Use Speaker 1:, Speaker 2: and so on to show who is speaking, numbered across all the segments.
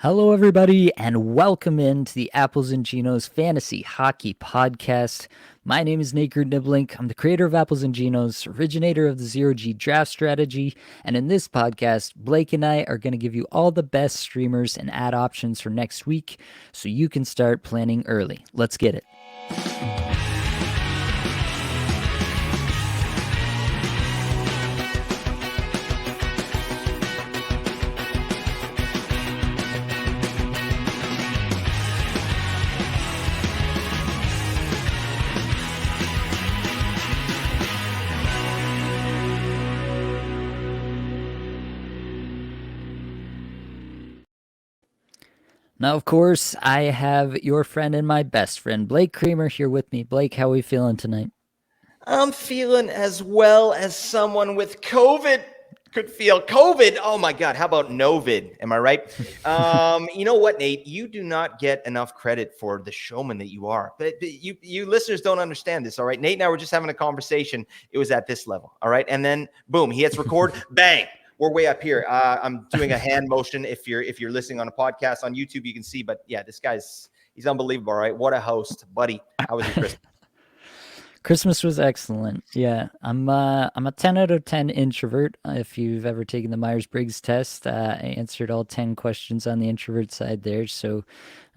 Speaker 1: Hello, everybody, and welcome into the Apples and Ginos Fantasy Hockey Podcast. My name is Nate Niblink. I'm the creator of Apples and Ginos, originator of the Zero G draft strategy, and in this podcast, Blake and I are going to give you all the best streamers and ad options for next week so you can start planning early. Let's get it. Now, of course, I have your friend and my best friend, Blake Creamer, here with me. Blake, how are we feeling tonight?
Speaker 2: I'm feeling as well as someone with COVID could feel. COVID. Oh my God. How about Novid? Am I right? You know what, Nate? You do not get enough credit for the showman that you are. But you listeners don't understand this. All right. Nate and I were just having a conversation. It was at this level. All right. And then boom, he hits record. Bang. We're way up here. I'm doing a hand motion. If you're listening on a podcast on YouTube, you can see. But yeah, he's unbelievable. All right. What a host, buddy. How was your Christmas?
Speaker 1: Christmas was excellent. Yeah, I'm a 10 out of 10 introvert. If you've ever taken the Myers-Briggs test, I answered all 10 questions on the introvert side there. So,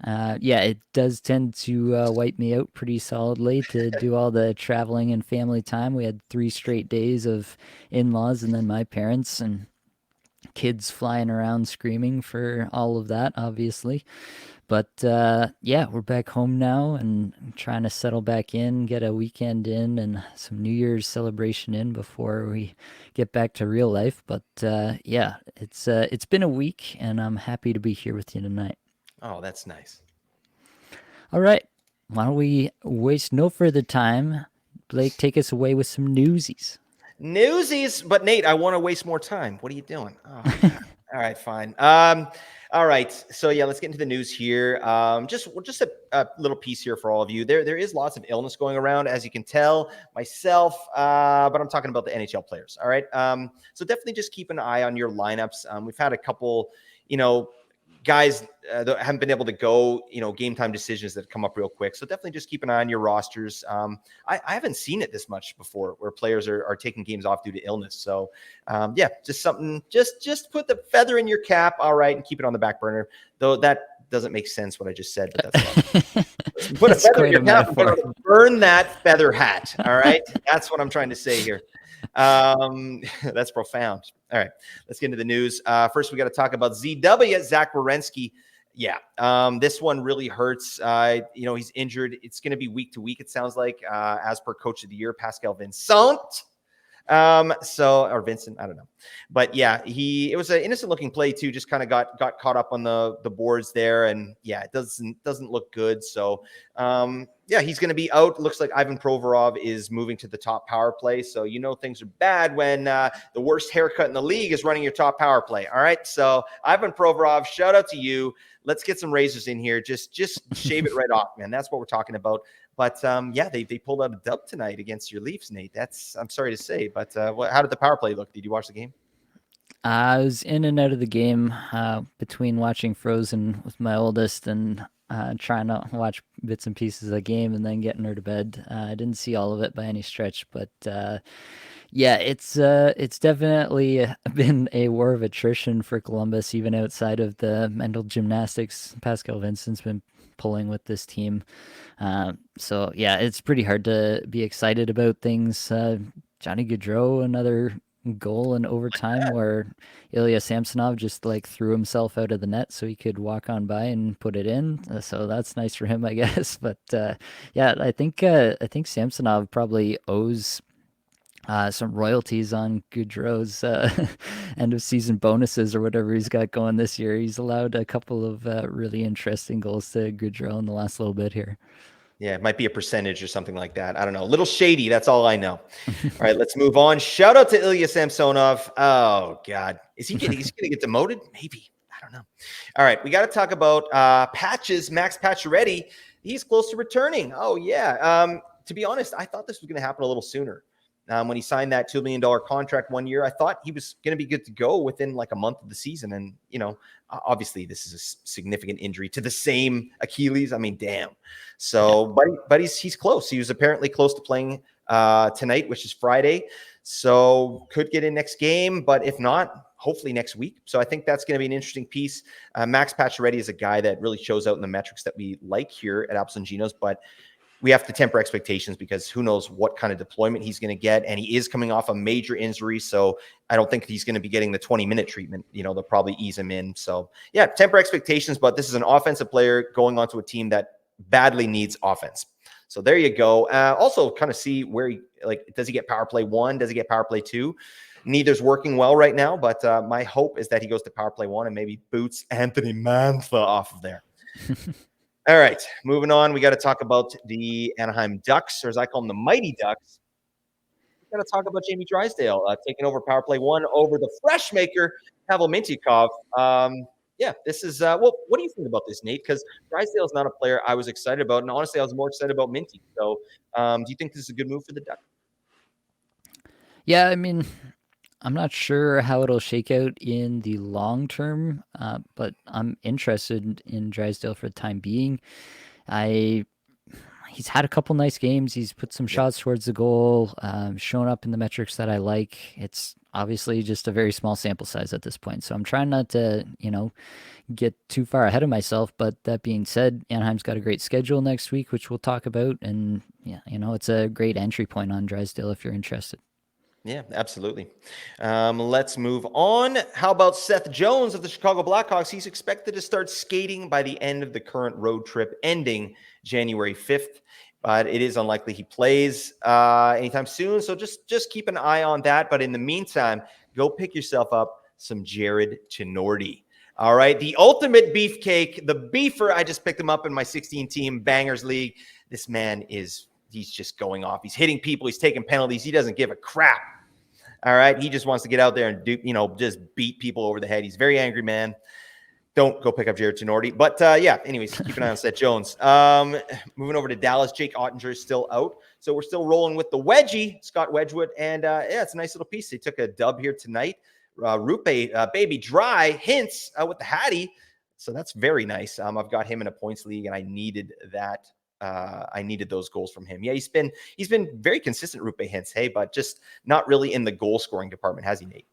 Speaker 1: yeah, it does tend to wipe me out pretty solidly to do all the traveling and family time. We had 3 straight days of in-laws and then my parents and kids flying around screaming for all of that, obviously. But yeah, we're back home now and I'm trying to settle back in, get a weekend in and some New Year's celebration in before we get back to real life. But yeah, it's been a week and I'm happy to be here with you tonight.
Speaker 2: Oh, that's nice.
Speaker 1: All right, why don't we waste no further time? Blake, take us away with some newsies.
Speaker 2: Newsies, but Nate, I want to waste more time. What are you doing? Oh, all right, fine. All right. So yeah, let's get into the news here. Just a little piece here for all of you. There is lots of illness going around, as you can tell. Myself, but I'm talking about the NHL players. All right. So definitely just keep an eye on your lineups. We've had a couple, guys that haven't been able to go, game time decisions that come up real quick. So definitely just keep an eye on your rosters. I haven't seen it this much before where players are taking games off due to illness. So yeah, just something, just put the feather in your cap. All right. And keep it on the back burner, though. That doesn't make sense what I just said, but that's put a feather in your cap and burn that feather hat. All right. That's what I'm trying to say here. That's profound. All right, let's get into the news. First, we got to talk about ZW, Zach Werenski. Yeah, this one really hurts. He's injured. It's going to be week to week, it sounds like, as per Coach of the Year, Pascal Vincent. Or Vincent, I don't know. But yeah, it was an innocent looking play too, just kind of got caught up on the boards there. And yeah, it doesn't look good. So yeah, he's going to be out. Looks like Ivan Provorov is moving to the top power play. So, things are bad when the worst haircut in the league is running your top power play. All right. So Ivan Provorov, shout out to you. Let's get some razors in here. Just shave it right off, man. That's what we're talking about. But yeah, they pulled out a dub tonight against your Leafs, Nate. I'm sorry to say, but how did the power play look? Did you watch the game?
Speaker 1: I was in and out of the game between watching Frozen with my oldest and trying to watch bits and pieces of the game and then getting her to bed. I didn't see all of it by any stretch, but yeah, it's definitely been a war of attrition for Columbus, even outside of the mental gymnastics Pascal Vincent's been pulling with this team. So yeah, it's pretty hard to be excited about things. Johnny Gaudreau, another goal in overtime where Ilya Samsonov just like threw himself out of the net so he could walk on by and put it in. So that's nice for him, I guess. But yeah, I think Samsonov probably owes some royalties on Gaudreau's end of season bonuses or whatever he's got going this year. He's allowed a couple of really interesting goals to Gaudreau in the last little bit here.
Speaker 2: Yeah, it might be a percentage or something like that. I don't know. A little shady. That's all I know. All right, let's move on. Shout out to Ilya Samsonov. Oh, God. Is he going to get demoted? Maybe. I don't know. All right, we got to talk about Patches, Max Pacioretty. He's close to returning. Oh, yeah. To be honest, I thought this was going to happen a little sooner. When he signed that $2 million contract 1 year, I thought he was going to be good to go within like a month of the season. And, obviously this is a significant injury to the same Achilles. I mean, damn.
Speaker 1: Yeah.
Speaker 2: So, but he's close. He was apparently close to playing tonight, which is Friday. So could get in next game, but if not, hopefully next week. So I think that's going to be an interesting piece. Max Pacioretty is a guy that really shows out in the metrics that we like here at Apples and Ginos, but we have to temper expectations because who knows what kind of deployment he's going to get. And he is coming off a major injury. So I don't think he's going to be getting the 20-minute treatment. They'll probably ease him in. So yeah, temper expectations, but this is an offensive player going onto a team that badly needs offense. So there you go. Also kind of see where does he get power play 1? Does he get power play 2? Neither's working well right now, but my hope is that he goes to power play 1 and maybe boots Anthony Mantha off of there. All right, moving on. We got to talk about the Anaheim Ducks, or as I call them, the Mighty Ducks. We got to talk about Jamie Drysdale taking over power play 1 over the fresh maker, Pavel Mintyukov. Yeah, this is what do you think about this, Nate? Because Drysdale is not a player I was excited about, and honestly, I was more excited about Minty. So, do you think this is a good move for the Ducks?
Speaker 1: Yeah, I mean, I'm not sure how it'll shake out in the long term, but I'm interested in Drysdale for the time being. I He's had a couple nice games. He's put some
Speaker 2: Yep.
Speaker 1: shots towards the goal, shown up in the metrics that I like. It's obviously just a very small sample size at this point, so I'm trying not to, get too far ahead of myself. But that being said, Anaheim's got a great schedule next week, which we'll talk about, and yeah, it's a great entry point on Drysdale if you're interested.
Speaker 2: Yeah, absolutely. Let's move on. How about Seth Jones of the Chicago Blackhawks? He's expected to start skating by the end of the current road trip ending January 5th, but it is unlikely he plays anytime soon. So just keep an eye on that. But in the meantime, go pick yourself up some Jared Chinordi. All right, the ultimate beefcake, the beefer. I just picked him up in my 16-team Bangers League. This man he's just going off. He's hitting people. He's taking penalties. He doesn't give a crap. All right. He just wants to get out there and just beat people over the head. He's a very angry man. Don't go pick up Jared Tenorti. But yeah, anyways, keep an eye on Seth Jones. Moving over to Dallas, Jake Ottinger is still out. So we're still rolling with the wedgie, Scott Wedgwood. And yeah, it's a nice little piece. They took a dub here tonight. Rupe, Baby Dry, Hints with the Hattie. So that's very nice. I've got him in a points league, and I needed that. I needed those goals from him. Yeah, he's been very consistent, Rupe Hintz, hey, but just not really in the goal scoring department, has he, Nate?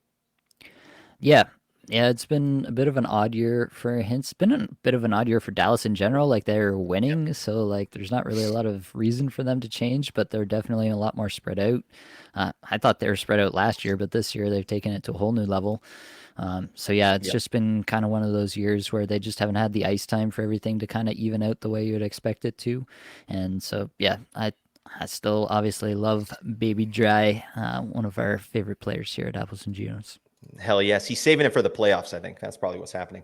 Speaker 1: Yeah. Yeah, it's been a bit of an odd year for Hintz. It's been a bit of an odd year for Dallas in general. Like, they're winning, so like there's not really a lot of reason for them to change, but they're definitely a lot more spread out. I thought they were spread out last year, but this year they've taken it to a whole new level. So yeah, it's just been kind of one of those years where they just haven't had the ice time for everything to kind of even out the way you would expect it to. And so yeah, I still obviously love Baby Dry, one of our favorite players here at Apples and Ginos.
Speaker 2: Hell yes. He's saving it for the playoffs, I think. That's probably what's happening.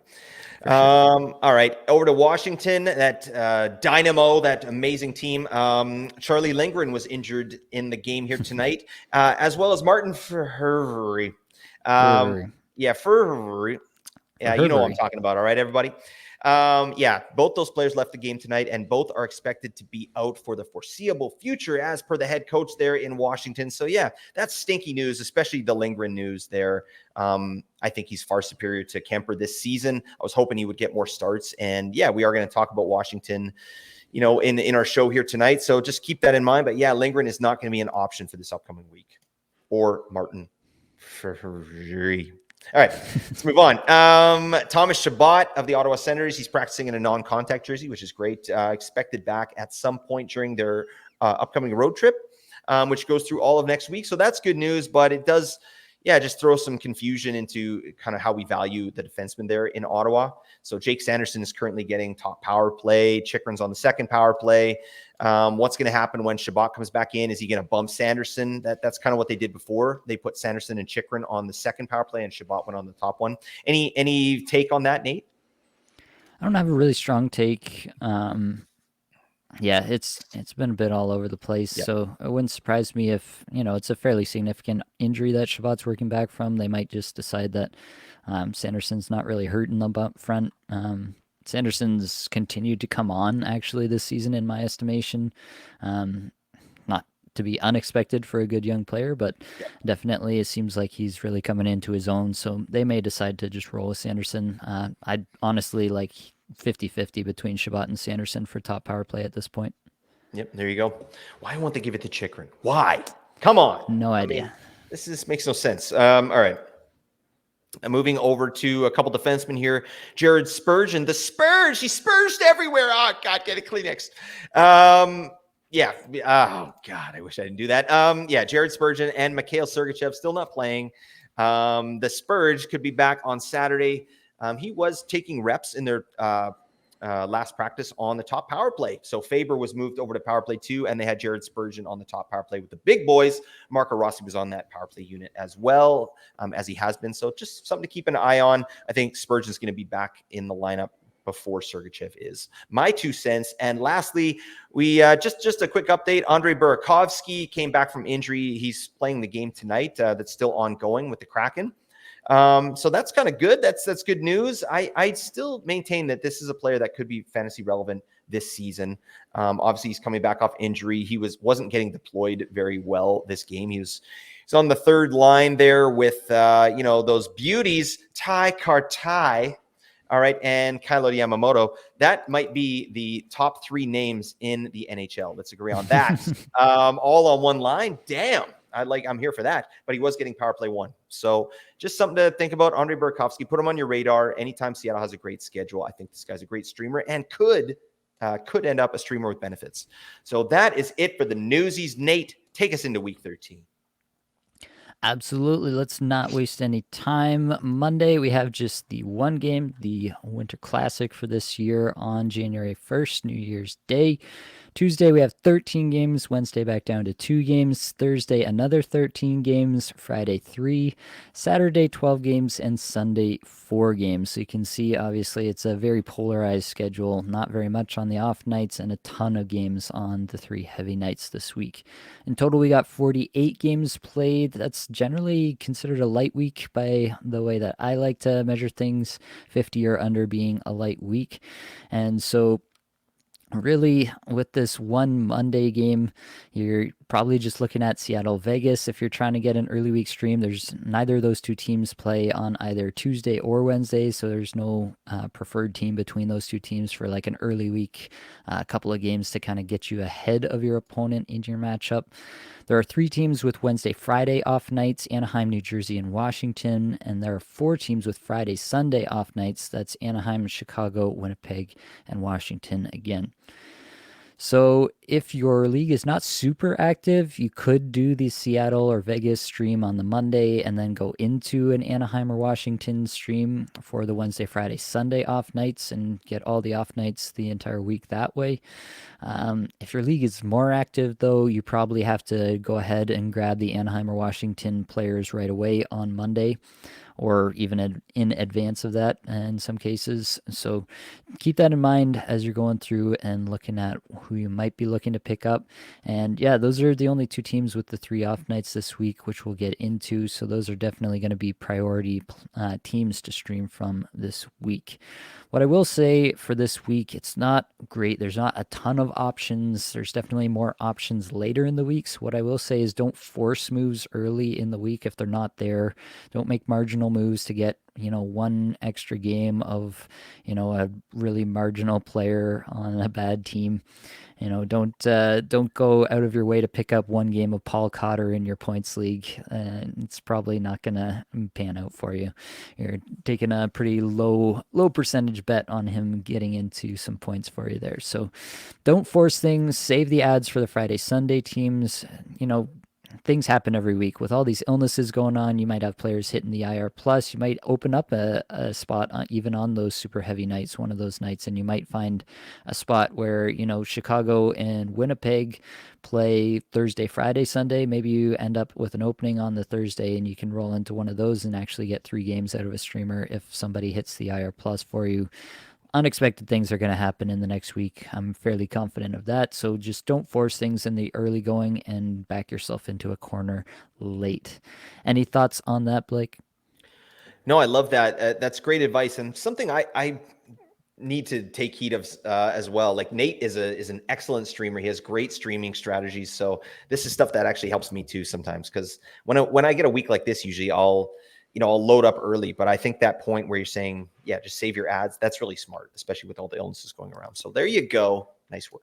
Speaker 1: For sure.
Speaker 2: All right. Over to Washington, that Dynamo, that amazing team. Charlie Lindgren was injured in the game here tonight, as well as Martin Verheerij.
Speaker 1: For
Speaker 2: Yeah, Verheerij. Yeah, you know what I'm talking about. All right, everybody. Yeah, both those players left the game tonight, and both are expected to be out for the foreseeable future, as per the head coach there in Washington. So yeah, that's stinky news, especially the Lindgren news there. I think he's far superior to Kemper this season. I was hoping he would get more starts, and yeah, we are going to talk about Washington, in our show here tonight. So just keep that in mind. But yeah, Lindgren is not going to be an option for this upcoming week, or Martin Verheerij. All right, let's move on. Thomas Chabot of the Ottawa Senators, he's practicing in a non-contact jersey, which is great. Expected back at some point during their upcoming road trip, which goes through all of next week. So that's good news, but it does, just throw some confusion into kind of how we value the defenseman there in Ottawa. So Jake Sanderson is currently getting top power play. Chikrin's on the second power play. What's going to happen when Chabot comes back in? Is he going to bump Sanderson? That's kind of what they did before. They put Sanderson and Chikrin on the second power play, and Chabot went on the top one. Any take on that, Nate?
Speaker 1: I don't have a really strong take. Yeah, it's been a bit all over the place,
Speaker 2: Yeah.
Speaker 1: so it wouldn't surprise me if, it's a fairly significant injury that Chabot's working back from. They might just decide that Sanderson's not really hurting them up front. Sanderson's continued to come on, actually, this season, in my estimation. Not to be unexpected for a good young player, but
Speaker 2: Yep.
Speaker 1: definitely it seems like he's really coming into his own. So they may decide to just roll with Sanderson. I'd honestly like 50-50 between Shabbat and Sanderson for top power play at this point.
Speaker 2: Yep. There you go. Why won't they give it to Chikrin? Why? Come on.
Speaker 1: No
Speaker 2: I mean,
Speaker 1: idea.
Speaker 2: this makes no sense. All right. Moving over to a couple defensemen here. Jared Spurgeon, the Spurge, he spurged everywhere. Oh, God, get a Kleenex. Yeah. Oh, God, I wish I didn't do that. Yeah, Jared Spurgeon and Mikhail Sergachev still not playing. The Spurge could be back on Saturday. He was taking reps in their last practice on the top power play. So Faber was moved over to power play 2, and they had Jared Spurgeon on the top power play with the big boys. Marco Rossi was on that power play unit as well, as he has been. So just something to keep an eye on. I think Spurgeon's going to be back in the lineup before Sergachev is. My 2 cents. And lastly, we just a quick update. Andrei Burakovsky came back from injury. He's playing the game tonight. That's still ongoing with the Kraken. So that's kind of good. That's good news. I still maintain that this is a player that could be fantasy relevant this season. Obviously, he's coming back off injury. He wasn't getting deployed very well this game. He's on the third line there with those beauties, Tai Kartai. All right, and Kylo Yamamoto. That might be the top 3 names in the NHL. Let's agree on that. All on one line. Damn. I'm here for that, but he was getting power play 1. So just something to think about. Andrei Burakovsky, put him on your radar. Anytime Seattle has a great schedule, I think this guy's a great streamer and could end up a streamer with benefits. So that is it for the newsies. Nate, take us into week 13.
Speaker 1: Absolutely. Let's not waste any time. Monday, we have just the one game, the Winter Classic for this year on January 1st, New Year's Day. Tuesday, we have 13 games. Wednesday, back down to 2 games. Thursday, another 13 games. Friday, 3. Saturday, 12 games. And Sunday, 4 games. So you can see, obviously, it's a very polarized schedule. Not very much on the off nights and a ton of games on the 3 heavy nights this week. In total, we got 48 games played. That's generally considered a light week by the way that I like to measure things, 50 or under being a light week. And so really, with this one Monday game, you're probably just looking at Seattle Vegas. If you're trying to get an early week stream, there's neither of those 2 teams play on either Tuesday or Wednesday, so there's no preferred team between those 2 teams for like an early week couple of games to kind of get you ahead of your opponent in your matchup. There are 3 teams with Wednesday, Friday off nights: Anaheim, New Jersey, and Washington. And there are 4 teams with Friday, Sunday off nights. That's Anaheim, Chicago, Winnipeg, and Washington again. So if your league is not super active, you could do the Seattle or Vegas stream on the Monday and then go into an Anaheim or Washington stream for the Wednesday, Friday, Sunday off nights and get all the off nights the entire week that way. If your league is more active, though, you probably have to go ahead and grab the Anaheim or Washington players right away on Monday, or even in advance of that in some cases. So keep that in mind as you're going through and looking at who you might be looking to pick up. And yeah, those are the only 2 teams with the 3 off nights this week, which we'll get into. So those are definitely going to be priority teams to stream from this week. What I will say for this week, it's not great. There's not a ton of options. There's definitely more options later in the weeks. What I will say is don't force moves early in the week if they're not there. Don't make marginal moves to get, one extra game of, a really marginal player on a bad team. Don't go out of your way to pick up 1 game of Paul Cotter in your points league. It's probably not gonna pan out for you. You're taking a pretty low percentage bet on him getting into some points for you there. So don't force things. Save the ads for the Friday, Sunday teams. Things happen every week with all these illnesses going on. You might have players hitting the IR plus. You might open up a spot even on those super heavy nights, one of those nights, and you might find a spot where Chicago and Winnipeg play Thursday, Friday, Sunday. Maybe you end up with an opening on the Thursday and you can roll into one of those and actually get 3 games out of a streamer if somebody hits the IR plus for you. Unexpected things are going to happen in the next week. I'm fairly confident of that. So just don't force things in the early going and back yourself into a corner late. Any thoughts on that, Blake?
Speaker 2: No, I love that. That's great advice, and something I need to take heed of as well. Like Nate is an excellent streamer. He has great streaming strategies. So this is stuff that actually helps me too sometimes, because when I get a week like this, usually I'll load up early. But I think that point where you're saying, yeah, just save your ads, that's really smart, especially with all the illnesses going around. So there you go. Nice work.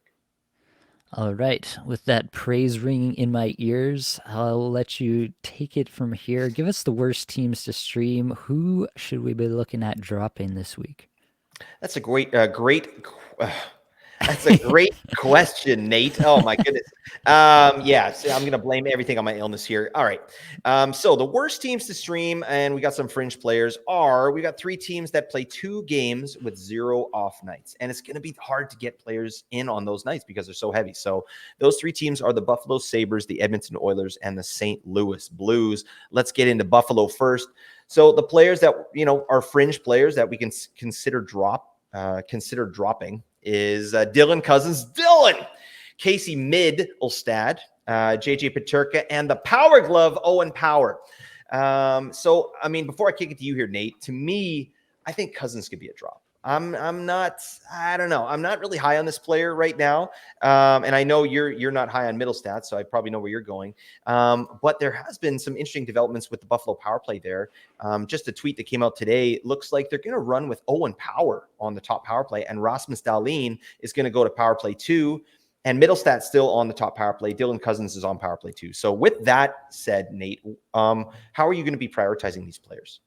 Speaker 1: All right. With that praise ringing in my ears, I'll let you take it from here. Give us the worst teams to stream. Who should we be looking at dropping this week?
Speaker 2: That's a that's a great question, Nate. Oh my goodness. Yeah, so I'm gonna blame everything on my illness here. All right. So the worst teams to stream, and we got some fringe players. We got 3 teams that play 2 games with 0 off nights, and it's gonna be hard to get players in on those nights because they're so heavy. So those 3 teams are the Buffalo Sabres, the Edmonton Oilers, and the St. Louis Blues. Let's get into Buffalo first. So the players that are fringe players that we can consider dropping is Dylan Cousins, Casey Middlestad, JJ Paterka, and the Power Glove Owen Power. So I mean, before I kick it to you here, Nate, to me, I think Cousins could be a drop. I'm not. I don't know. I'm not really high on this player right now, and I know you're not high on Middlestat, so I probably know where you're going. But there has been some interesting developments with the Buffalo power play there. Just a tweet that came out today looks like they're going to run with Owen Power on the top power play, and Rasmus Dahlin is going to go to power play 2. And Middlestat's still on the top power play. Dylan Cousins is on power play 2. So with that said, Nate, how are you going to be prioritizing these players?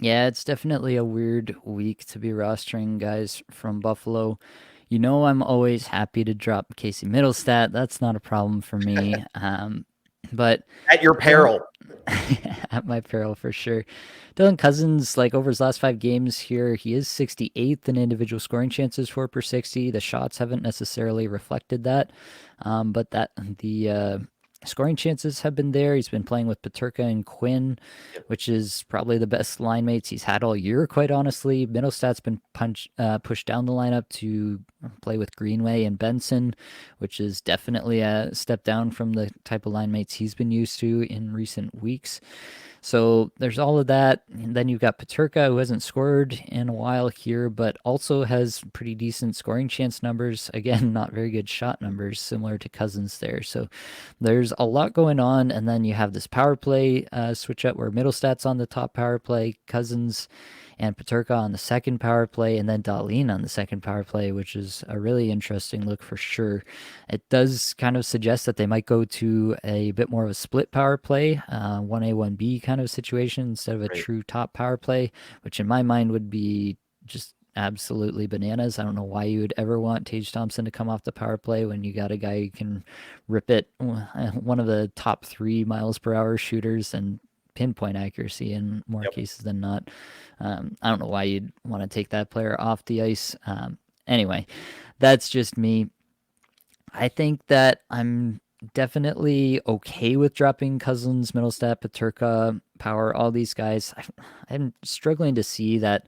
Speaker 1: Yeah, it's definitely a weird week to be rostering guys from Buffalo. You know, I'm always happy to drop Casey Middlestat. That's not a problem for me. But
Speaker 2: At your
Speaker 1: Dylan,
Speaker 2: peril.
Speaker 1: at my peril for sure. Dylan Cousins, like over his last 5 games here, he is 68th in individual scoring chances, 4 per 60. The shots haven't necessarily reflected that, but the scoring chances have been there. He's been playing with Paterka and Quinn, which is probably the best line mates he's had all year, quite honestly. Middlestat's been pushed down the lineup to play with Greenway and Benson, which is definitely a step down from the type of line mates he's been used to in recent weeks. So there's all of that. And then you've got Paterka, who hasn't scored in a while here, but also has pretty decent scoring chance numbers. Again, not very good shot numbers, similar to Cousins there. So there's a lot going on. And then you have this power play switch up where Middlestat's on the top power play, Cousins and Paterka on the second power play, and then Dahlin on the second power play, which is a really interesting look for sure. It does kind of suggest that they might go to a bit more of a split power play, 1A, 1B kind of situation instead of a
Speaker 2: Right.
Speaker 1: true top power play, which in my mind would be just absolutely bananas. I don't know why you would ever want Tage Thompson to come off the power play when you got a guy who can rip it, one of the top 3 miles per hour shooters and pinpoint accuracy in more
Speaker 2: Yep.
Speaker 1: cases than not. I don't know why you'd want to take that player off the ice. Anyway, that's just me. I think that I'm definitely okay with dropping Cousins, Middlestat, Paterka, Power, all these guys. I'm struggling to see that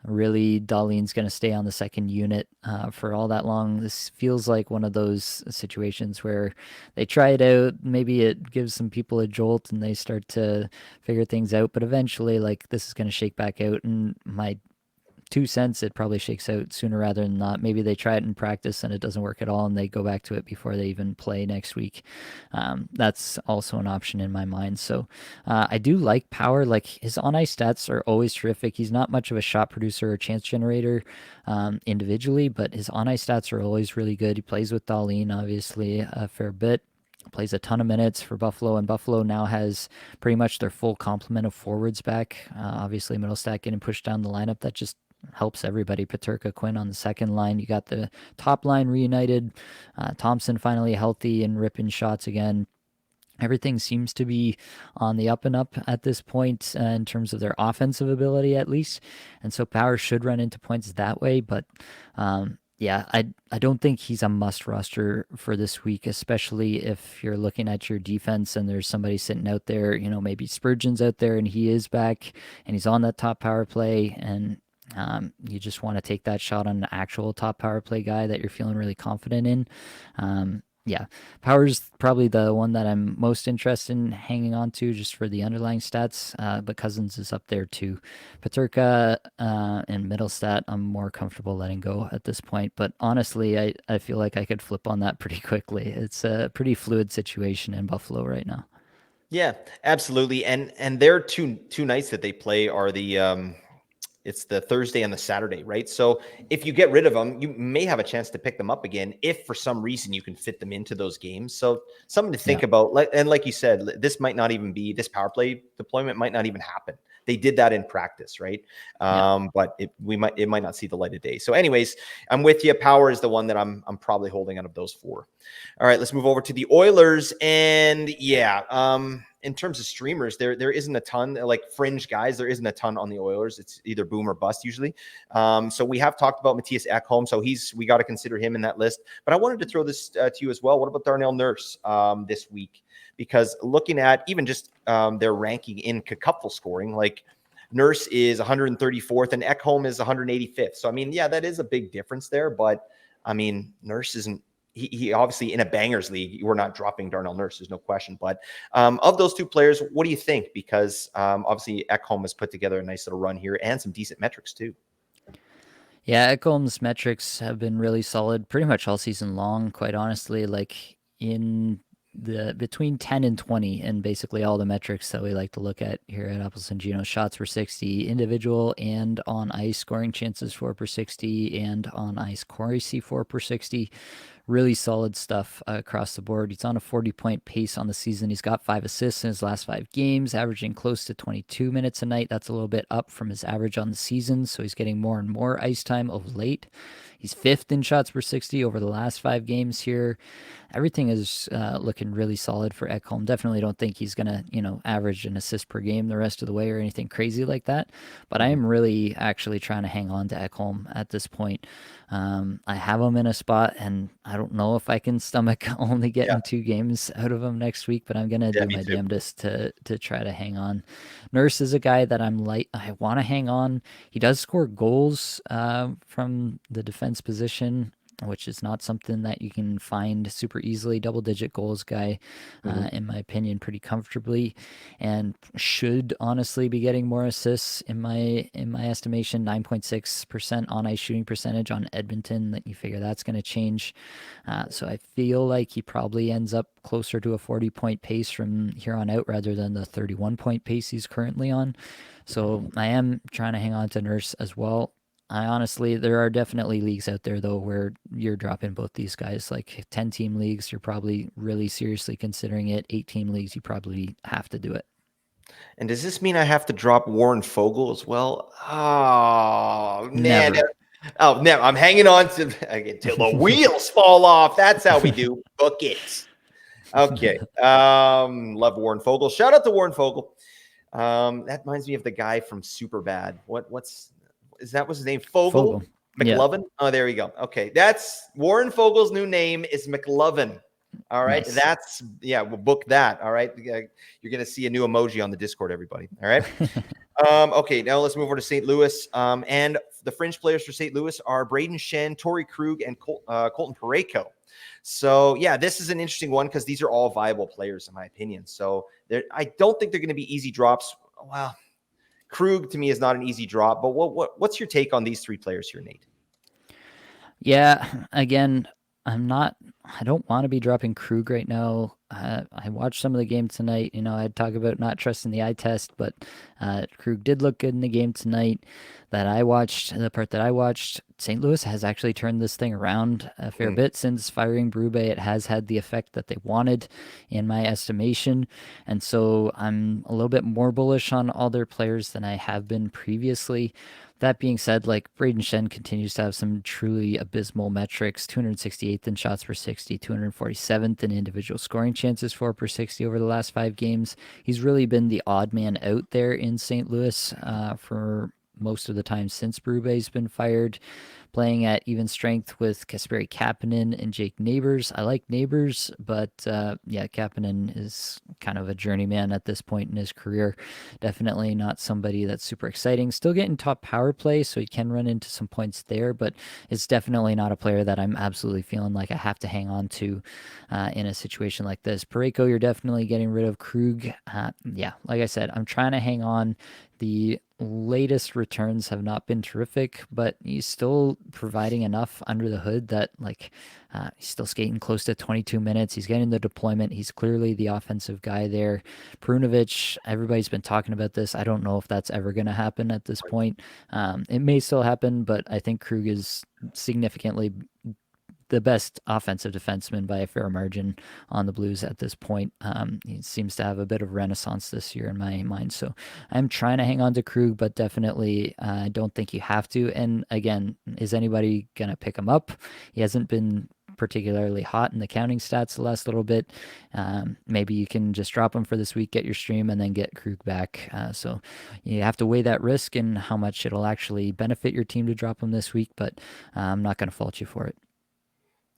Speaker 1: really Dahlin's going to stay on the second unit for all that long. This feels like one of those situations where they try it out. Maybe it gives some people a jolt and they start to figure things out. But eventually, like, this is going to shake back out. And my 2 cents, it probably shakes out sooner rather than not. Maybe they try it in practice and it doesn't work at all, and they go back to it before they even play next week. That's also an option in my mind. So I do like Power. Like, his on ice stats are always terrific. He's not much of a shot producer or chance generator individually, but his on ice stats are always really good. He plays with Dahlin, obviously, a fair bit. Plays a ton of minutes for Buffalo, and Buffalo now has pretty much their full complement of forwards back. Obviously, Middlestat getting pushed down the lineup. That just helps everybody. Paterka, Quinn on the second line. You got the top line reunited. Thompson finally healthy and ripping shots again. Everything seems to be on the up and up at this point in terms of their offensive ability, at least. And so Power should run into points that way. But yeah, I don't think he's a must roster for this week, especially if you're looking at your defense and there's somebody sitting out there, maybe Spurgeon's out there and he is back and he's on that top power play, and you just want to take that shot on an actual top power play guy that you're feeling really confident in. Yeah, Power's probably the one that I'm most interested in hanging on to just for the underlying stats, but Cousins is up there too. Paterka and Middlestat, I'm more comfortable letting go at this point, but honestly, I feel like I could flip on that pretty quickly. It's a pretty fluid situation in Buffalo right now.
Speaker 2: Yeah, absolutely. And their two nights that they play are the it's the Thursday and the Saturday, right? So if you get rid of them, you may have a chance to pick them up again if for some reason you can fit them into those games. So something to
Speaker 1: Yeah,
Speaker 2: think about. Like you said, this might not even be this power play deployment might not even happen. They did that in practice, right?
Speaker 1: yeah.
Speaker 2: But it might not see the light of day. So, anyways, I'm with you. Power is the one that I'm probably holding out of those four. All right, let's move over to the Oilers. And yeah, in terms of streamers, there isn't a ton like fringe guys. There isn't a ton on the Oilers. It's either boom or bust usually. So we have talked about Matthias Ekholm, so we got to consider him in that list. But I wanted to throw this to you as well. What about Darnell Nurse this week? Because looking at even just their ranking in cupful scoring, like Nurse is 134th and Ekholm is 185th. So I mean, yeah, that is a big difference there. But I mean, Nurse isn't he obviously in a bangers league, we're not dropping Darnell Nurse, there's no question. But of those two players, what do you think? Because obviously Ekholm has put together a nice little run here and some decent metrics too.
Speaker 1: Yeah, Ekholm's metrics have been really solid pretty much all season long, quite honestly. Like in the between 10 and 20 and basically all the metrics that we like to look at here at Apples and Gino, shots per 60, individual and on ice scoring chances 4 per 60, and on ice Corey 4 per 60. Really solid stuff across the board. He's on a 40-point pace on the season. He's got 5 assists in his last 5 games, averaging close to 22 minutes a night. That's a little bit up from his average on the season, so he's getting more and more ice time of late. He's fifth in shots per 60 over the last 5 games here. Everything is looking really solid for Ekholm. Definitely don't think he's going to, average an assist per game the rest of the way or anything crazy like that. But I
Speaker 2: Mhm.
Speaker 1: am really actually trying to hang on to Ekholm at this point. I have him in a spot, and I don't know if I can stomach only
Speaker 2: Yeah,
Speaker 1: getting 2 games out of him next week, but I'm gonna
Speaker 2: yeah,
Speaker 1: do
Speaker 2: me
Speaker 1: my
Speaker 2: too.
Speaker 1: damnedest to try to hang on. Nurse is a guy that I want to hang on. He does score goals from the defense position, which is not something that you can find super easily. Double digit goals guy,
Speaker 2: Mhm.
Speaker 1: in my opinion, pretty comfortably, and should honestly be getting more assists in my estimation. 9.6% on ice shooting percentage on Edmonton. That you figure that's going to change. So I feel like he probably ends up closer to a 40-point pace from here on out rather than the 31-point pace he's currently on. So I am trying to hang on to Nurse as well. I honestly, there are definitely leagues out there though where you're dropping both these guys. Like 10-team leagues, you're probably really seriously considering it. 8-team leagues, you probably have to do it.
Speaker 2: And does this mean I have to drop Warren Fogle as well? Oh man.
Speaker 1: Never.
Speaker 2: Oh no, I'm hanging on to until the wheels fall off. That's how we do. Book it. Okay. Love Warren Fogle. Shout out to Warren Fogle. That reminds me of the guy from Superbad. What's is that was his name?
Speaker 1: Fogel.
Speaker 2: Fogle?
Speaker 1: Yeah,
Speaker 2: McLovin? Oh, there we go. Okay. That's Warren Fogel's new name is McLovin. All right.
Speaker 1: nice.
Speaker 2: That's yeah, we'll book that. All right. You're gonna see a new emoji on the Discord, everybody. All right. Okay, now let's move over to St. Louis. And the fringe players for St. Louis are Braden Shen, Torrey Krug, and Colton Parayko. So, yeah, this is an interesting one because these are all viable players, in my opinion. So, I don't think they're going to be easy drops. Well, Krug to me is not an easy drop, but what's your take on these three players here, Nate?
Speaker 1: Yeah, again, I don't want to be dropping Krug right now. I watched some of the game tonight. I'd talk about not trusting the eye test, but Krug did look good in the game tonight the part that I watched. St. Louis has actually turned this thing around a fair
Speaker 2: Mm,
Speaker 1: bit since firing Brube. It has had the effect that they wanted, in my estimation. And so I'm a little bit more bullish on all their players than I have been previously. That being said, like Braden Shen continues to have some truly abysmal metrics: 268th in shots per 60, 247th in individual scoring chances 4 per 60 over the last 5 games. He's really been the odd man out there in St. Louis for most of the time since Berube's been fired, playing at even strength with Kasperi Kapanen and Jake Neighbors. I like Neighbors, but yeah, Kapanen is kind of a journeyman at this point in his career. Definitely not somebody that's super exciting. Still getting top power play, so he can run into some points there, but it's definitely not a player that I'm absolutely feeling like I have to hang on to in a situation like this. Pareko, you're definitely getting rid of. Krug. Yeah, like I said, I'm trying to hang on. The latest returns have not been terrific, but he's still providing enough under the hood that he's still skating close to 22 minutes. He's getting the deployment. He's clearly the offensive guy there. Perunovic, everybody's been talking about this. I don't know if that's ever going to happen at this point. It may still happen, but I think Krug is significantly the best offensive defenseman by a fair margin on the Blues at this point. He seems to have a bit of renaissance this year in my mind. So I'm trying to hang on to Krug, but definitely I don't think you have to. And again, is anybody going to pick him up? He hasn't been particularly hot in the counting stats the last little bit. Maybe you can just drop him for this week, get your stream, and then get Krug back. So you have to weigh that risk and how much it'll actually benefit your team to drop him this week, but I'm not going to fault you for it.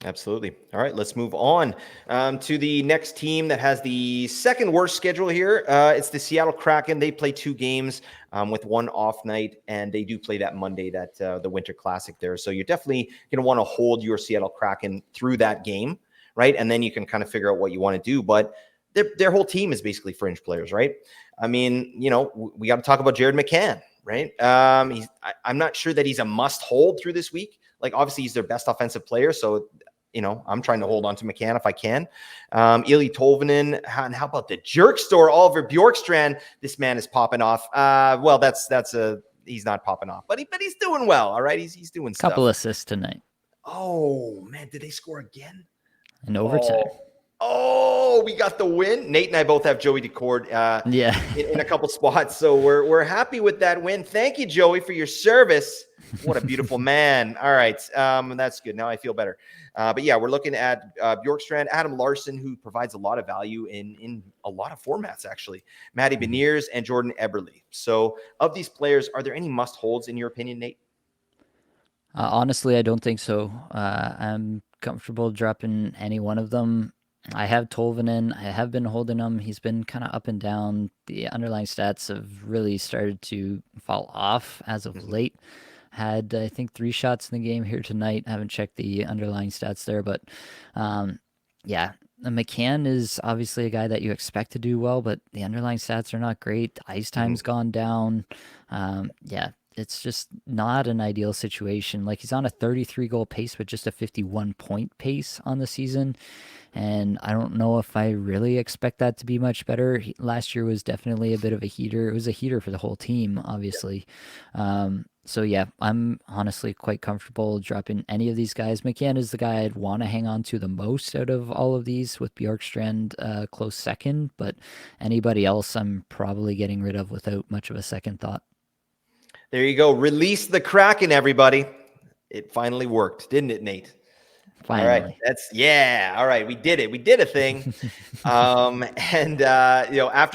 Speaker 2: Absolutely. All right, let's move on to the next team that has the second worst schedule here. It's the Seattle Kraken. They play 2 games with 1 off night, and they do play that Monday, that the Winter Classic there. So you're definitely going to want to hold your Seattle Kraken through that game, right? And then you can kind of figure out what you want to do. But their whole team is basically fringe players, right? I mean, we got to talk about Jared McCann, right? I'm not sure that he's a must hold through this week. Like, obviously, he's their best offensive player, so I'm trying to hold on to McCann if I can. Eli Tolvanen, and how about the jerk store, Oliver Bjorkstrand? This man is popping off. Well, he's not popping off, but he's doing well. All right, he's doing stuff.
Speaker 1: Couple assists tonight.
Speaker 2: Oh man, did they score again?
Speaker 1: In overtime.
Speaker 2: Oh, we got the win. Nate and I both have Joey Decord in a couple spots, so we're happy with that win. Thank you, Joey, for your service. What a beautiful man. All right, that's good. Now I feel better. But yeah, we're looking at Bjorkstrand, Adam Larson, who provides a lot of value in a lot of formats, actually. Matty Beniers and Jordan Eberle. So of these players, are there any must-holds in your opinion, Nate?
Speaker 1: Honestly, I don't think so. I'm comfortable dropping any one of them. I have Tolvanen. I have been holding him. He's been kind of up and down. The underlying stats have really started to fall off as of late. Had, I think, 3 shots in the game here tonight. I haven't checked the underlying stats there, but yeah. McCann is obviously a guy that you expect to do well, but the underlying stats are not great. The ice time's gone down. Yeah, it's just not an ideal situation. Like, he's on a 33 goal pace, but just a 51 point pace on the season. And I don't know if I really expect that to be much better. Last year was definitely a bit of a heater. It was a heater for the whole team, obviously. So yeah, I'm honestly quite comfortable dropping any of these guys. McCann is the guy I'd want to hang on to the most out of all of these, with Bjorkstrand close second. But anybody else, I'm probably getting rid of without much of a second thought.
Speaker 2: There you go. Release the Kraken, everybody. It finally worked, didn't it, Nate?
Speaker 1: Finally.
Speaker 2: All right. All right. We did it. We did a thing. After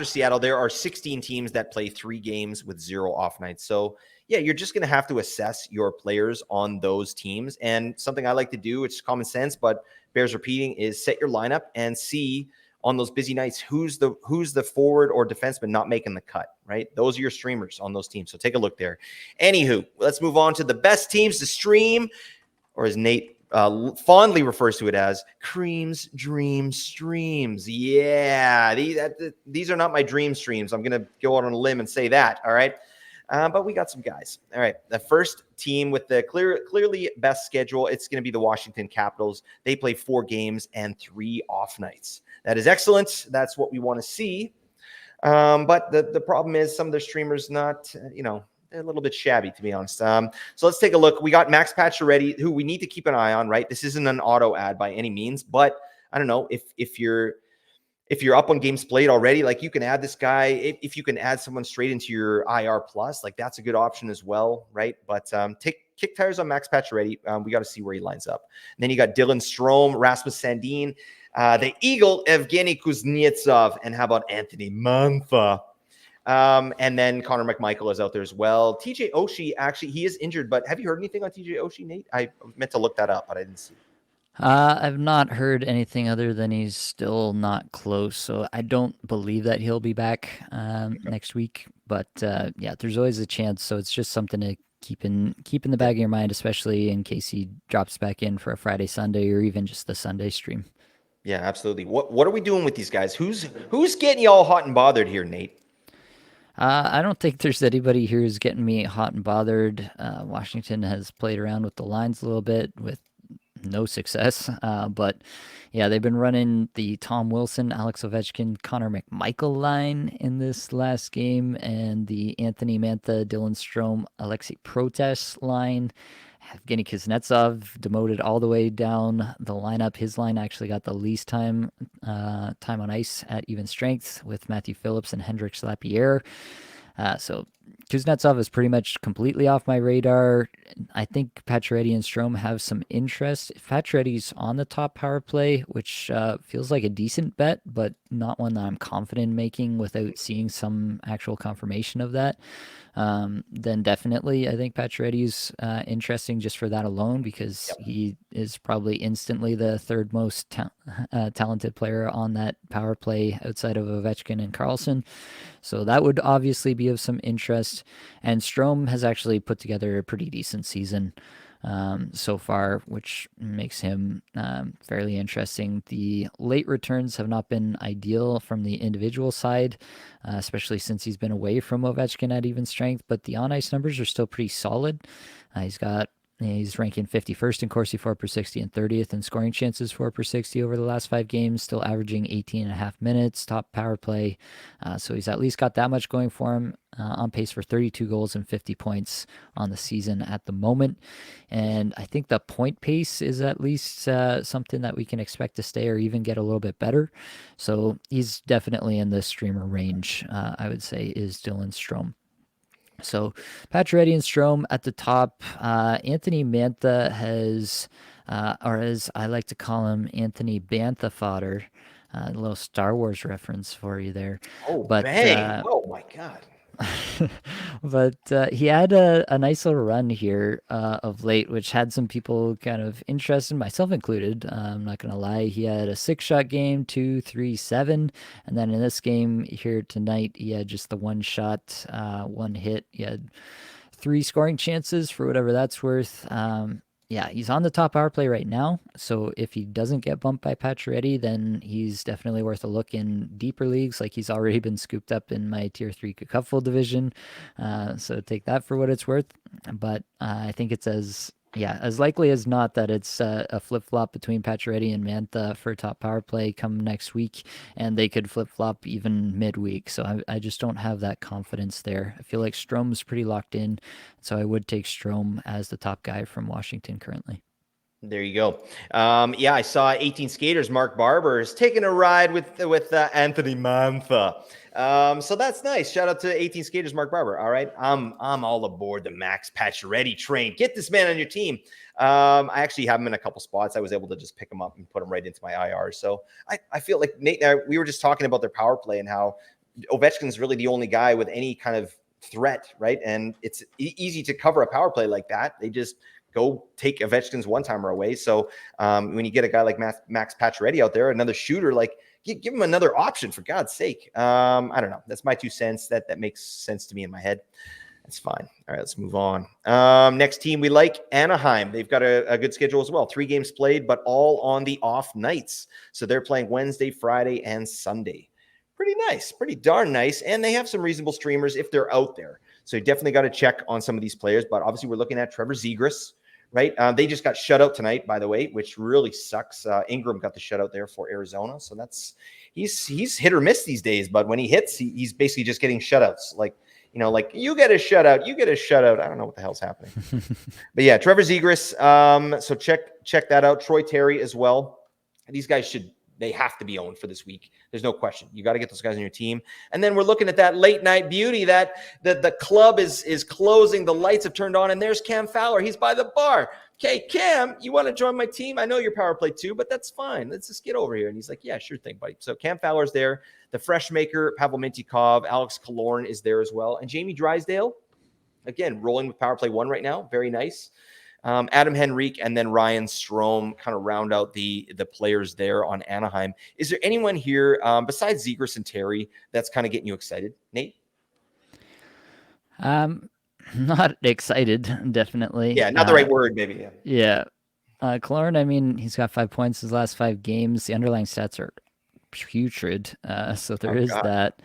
Speaker 2: Seattle, there are 16 teams that play 3 games with 0 off nights. So yeah, you're just going to have to assess your players on those teams. And something I like to do, it's common sense, but bears repeating, is set your lineup and see on those busy nights who's the forward or defenseman not making the cut, right? Those are your streamers on those teams. So take a look there. Anywho, let's move on to the best teams to stream, or as Nate fondly refers to it as, Cream's Dream Streams. Yeah, these are not my dream streams. I'm going to go out on a limb and say that, all right? But we got some guys. All right, the first team with the clearly best schedule, it's going to be the Washington Capitals. They play 4 games and 3 off nights. That is excellent. That's what we want to see. But the problem is some of their streamers not, they're a little bit shabby, to be honest. So let's take a look. We got Max Pacioretty, who we need to keep an eye on, right? This isn't an auto ad by any means, but I don't know if you're up on games played already, like, you can add this guy. If you can add someone straight into your IR plus, like, that's a good option as well, right? But kick tires on Max Pacioretty. We got to see where he lines up. And then you got Dylan Strome, Rasmus Sandin, the Eagle, Evgeny Kuznetsov, and how about Anthony Mantha? And then Connor McMichael is out there as well. TJ Oshie, actually, he is injured, but have you heard anything on TJ Oshie, Nate? I meant to look that up, but I didn't see.
Speaker 1: I've not heard anything other than he's still not close, so I don't believe that he'll be back next week. But yeah, there's always a chance, so it's just something to keep in the back of your mind, especially in case he drops back in for a Friday, Sunday, or even just the Sunday stream.
Speaker 2: Yeah, absolutely. What are we doing with these guys? Who's getting you all hot and bothered here, Nate?
Speaker 1: I don't think there's anybody here who's getting me hot and bothered. Washington has played around with the lines a little bit with no success. But yeah, they've been running the Tom Wilson, Alex Ovechkin, Connor McMichael line in this last game, and the Anthony Mantha, Dylan Strome, Alexei Protas line. Evgeny Kuznetsov demoted all the way down the lineup. His line actually got the least time on ice at even strength with Matthew Phillips and Hendrix Lapierre. So Kuznetsov is pretty much completely off my radar. I think Pacioretty and Strome have some interest. If Pacioretty's on the top power play, which feels like a decent bet, but not one that I'm confident in making without seeing some actual confirmation of that, then definitely I think Pacioretty's interesting just for that alone because
Speaker 2: Yep.
Speaker 1: he is probably instantly the third most talented player on that power play outside of Ovechkin and Carlson. So that would obviously be of some interest. And Strome has actually put together a pretty decent season so far, which makes him fairly interesting. The late returns have not been ideal from the individual side, especially since he's been away from Ovechkin at even strength, but the on ice numbers are still pretty solid. He's ranking 51st in Corsi 4 per 60 and 30th in scoring chances 4 per 60 over the last 5 games, still averaging 18 and a half minutes, top power play. So he's at least got that much going for him, on pace for 32 goals and 50 points on the season at the moment. And I think the point pace is at least something that we can expect to stay or even get a little bit better. So he's definitely in the streamer range, I would say, is Dylan Strome. So Pacioretty and Strome at the top. Anthony Mantha has, or as I like to call him, Anthony Bantha fodder. A little Star Wars reference for you there.
Speaker 2: Oh,
Speaker 1: But
Speaker 2: bang. Oh, my God.
Speaker 1: but he had a nice little run here of late, which had some people kind of interested, myself included. I'm not going to lie. He had a 6-shot game, 2, 3, 7. And then in this game here tonight, he had just the one shot, one hit. He had 3 scoring chances for whatever that's worth. Yeah, he's on the top power play right now. So if he doesn't get bumped by Pacioretty, then he's definitely worth a look in deeper leagues. Like he's already been scooped up in my tier 3 cupful division. So take that for what it's worth. But I think it's as likely as not that it's a flip flop between Pacioretty and Mantha for top power play come next week, and they could flip flop even midweek. So I just don't have that confidence there. I feel like Strome's pretty locked in, so I would take Strome as the top guy from Washington currently.
Speaker 2: There you go. Yeah, I saw 18 skaters. Mark Barber is taking a ride with Anthony Mantha. So that's nice. Shout out to 18 skaters, Mark Barber. All right, I'm all aboard the Max Pacioretty train. Get this man on your team. I actually have him in a couple spots. I was able to just pick him up and put him right into my IR. So I feel like Nate and I, we were just talking about their power play and how Ovechkin is really the only guy with any kind of threat, right? And it's easy to cover a power play like that. They just go take Ovechkin's one-timer away. So when you get a guy like Max Pacioretty out there, another shooter, like give him another option for God's sake. I don't know. That's my 2 cents. That makes sense to me in my head. That's fine. All right, let's move on. Next team we like, Anaheim. They've got a good schedule as well. 3 games played, but all on the off nights. So they're playing Wednesday, Friday, and Sunday. Pretty nice, pretty darn nice. And they have some reasonable streamers if they're out there. So you definitely got to check on some of these players. But obviously we're looking at Trevor Zegras, right? They just got shut out tonight, by the way, which really sucks. Ingram got the shutout there for Arizona. So he's hit or miss these days. But when he hits, he's basically just getting shutouts. Like you get a shutout, you get a shutout. I don't know what the hell's happening. But yeah, Trevor Zegras. So check that out. Troy Terry as well. These guys They have to be owned for this week. There's no question. You got to get those guys on your team. And then we're looking at that late night beauty that the club is closing. The lights have turned on, and there's Cam Fowler. He's by the bar. Okay, Cam, you want to join my team? I know you're power play too, but that's fine. Let's just get over here. And he's like, yeah, sure thing, buddy. So Cam Fowler's there. The fresh maker, Pavel Mintyukov, Alex Killorn is there as well. And Jamie Drysdale, again, rolling with power play 1 right now. Very nice. Adam Henrique and then Ryan Strome kind of round out the players there on Anaheim. Is there anyone here besides Zegras and Terry that's kind of getting you excited, Nate?
Speaker 1: Not excited, definitely.
Speaker 2: Yeah, not the right word, maybe. Yeah.
Speaker 1: Yeah. Killorn, I mean, he's got 5 points his last 5 games. The underlying stats are putrid. So there is
Speaker 2: God.
Speaker 1: that.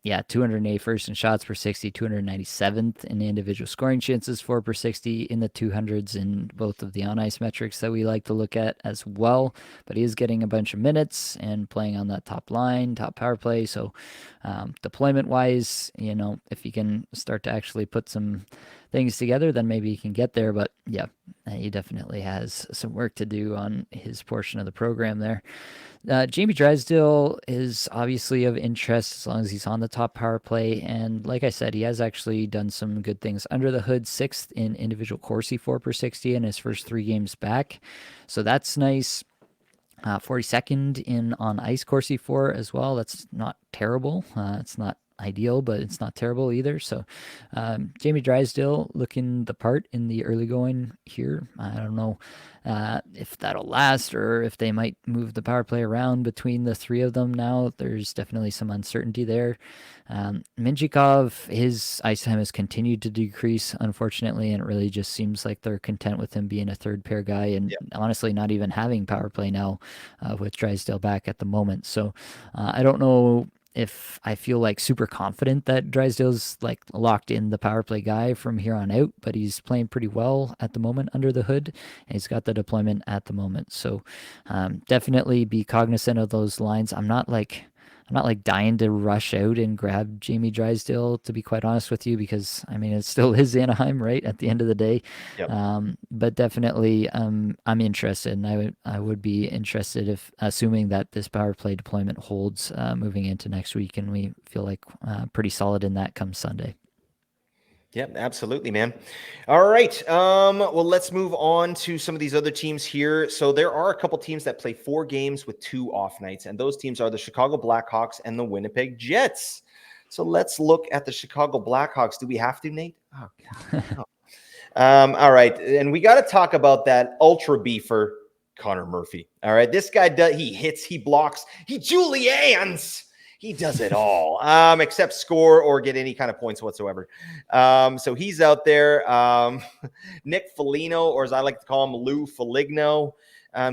Speaker 1: Yeah, 281st in shots per 60, 297th in the individual scoring chances, 4 per 60 in the 200s in both of the on ice metrics that we like to look at as well. But he is getting a bunch of minutes and playing on that top line, top power play. So deployment wise, if he can start to actually put some things together, then maybe he can get there. But yeah, he definitely has some work to do on his portion of the program there. Jamie Drysdale is obviously of interest as long as he's on the top power play. And like I said, he has actually done some good things under the hood. 6th in individual Corsi 4 per 60 in his first 3 games back. So that's nice. 42nd in on ice Corsi 4 as well. That's not terrible. It's not ideal, but it's not terrible either. So Jamie Drysdale looking the part in the early going here. I don't know if that'll last or if they might move the power play around between the 3 of them now. There's definitely some uncertainty there. Mintyukov, his ice time has continued to decrease, unfortunately, and it really just seems like they're content with him being a third pair guy and honestly not even having power play now with Drysdale back at the moment. So I don't know if I feel like super confident that Drysdale's like locked in the power play guy from here on out, but he's playing pretty well at the moment under the hood, and he's got the deployment at the moment. So definitely be cognizant of those lines. I'm not like dying to rush out and grab Jamie Drysdale, to be quite honest with you, because I mean it still is Anaheim, right? At the end of the day,
Speaker 2: Yep.
Speaker 1: but definitely I'm interested, and I would be interested if assuming that this power play deployment holds moving into next week, and we feel like pretty solid in that come Sunday.
Speaker 2: Yep, absolutely, man. All right. Well, let's move on to some of these other teams here. So there are a couple teams that play 4 games with 2 off nights, and those teams are the Chicago Blackhawks and the Winnipeg Jets. So let's look at the Chicago Blackhawks. Do we have to, Nate? Oh, God. No. All right. And we got to talk about that ultra beefer, Connor Murphy. All right. This guy he hits, he blocks, he Juliannes. He does it all, except score or get any kind of points whatsoever. So he's out there. Nick Foligno, or as I like to call him, Lou Foligno.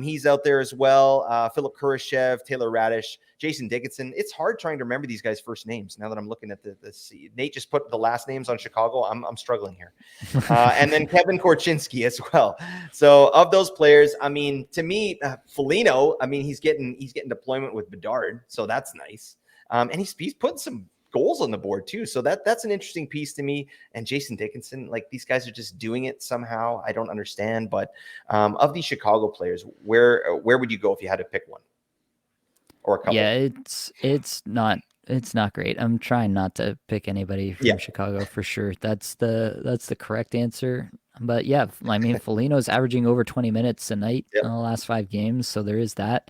Speaker 2: He's out there as well. Philip Kurashev, Taylor Radish, Jason Dickinson. It's hard trying to remember these guys' first names now that I'm looking at the Nate just put the last names on Chicago. I'm struggling here. And then Kevin Korchinski as well. So of those players, I mean, to me, Foligno, I mean, he's getting deployment with Bedard, so that's nice. And he's putting some goals on the board too. So that's an interesting piece to me. And Jason Dickinson, like these guys are just doing it somehow. I don't understand. But of these Chicago players, where would you go if you had to pick one or a couple?
Speaker 1: Yeah, it's not great. I'm trying not to pick anybody from Chicago for sure. That's the correct answer. But yeah, I mean, Foligno's averaging over 20 minutes a night in the last 5 games, so there is that.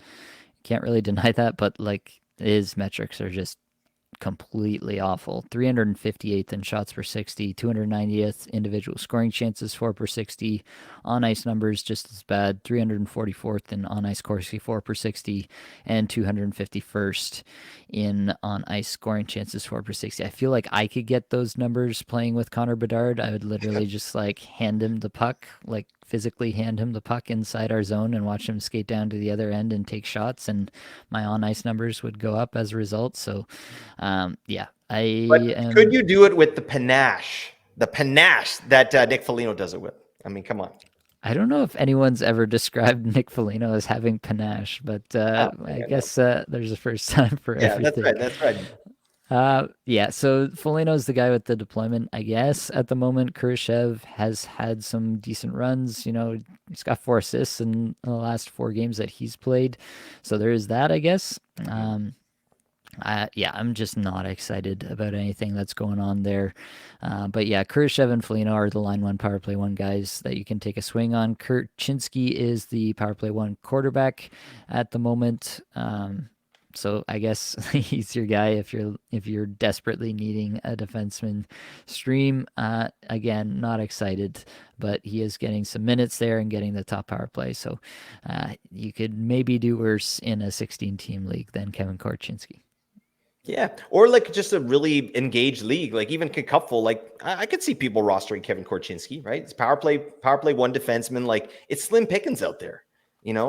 Speaker 1: Can't really deny that, but like his metrics are just completely awful. 358th in shots per 60, 290th individual scoring chances, 4 per 60. On ice numbers just as bad. 344th in on ice Corsi, 4 per 60, and 251st in on ice scoring chances, 4 per 60. I feel like I could get those numbers playing with Connor Bedard. I would literally just like hand him the puck, like physically hand him the puck inside our zone and watch him skate down to the other end and take shots, and my on ice numbers would go up as a result. So yeah,
Speaker 2: Could you do it with the panache that Nick Foligno does it with? I mean, come on.
Speaker 1: I don't know if anyone's ever described Nick Foligno as having panache, but I guess there's a first time for everything.
Speaker 2: That's right.
Speaker 1: Yeah, so Foligno's the guy with the deployment, I guess. At the moment, Khrushchev has had some decent runs. He's got 4 assists in the last 4 games that he's played. So there is that, I guess.
Speaker 2: Mhm.
Speaker 1: Um, yeah, I'm just not excited about anything that's going on there. But yeah, Khrushchev and Foligno are the line one, power play one guys that you can take a swing on. Kurchinski is the power play one quarterback at the moment. So I guess he's your guy if you're desperately needing a defenseman stream. Again, not excited, but he is getting some minutes there and getting the top power play. So you could maybe do worse in a 16-team league than Kevin Korchinski.
Speaker 2: Yeah, or like just a really engaged league, like even Cupful. Like I could see people rostering Kevin Korchinski, right? It's power play one defenseman. Like it's slim pickings out there,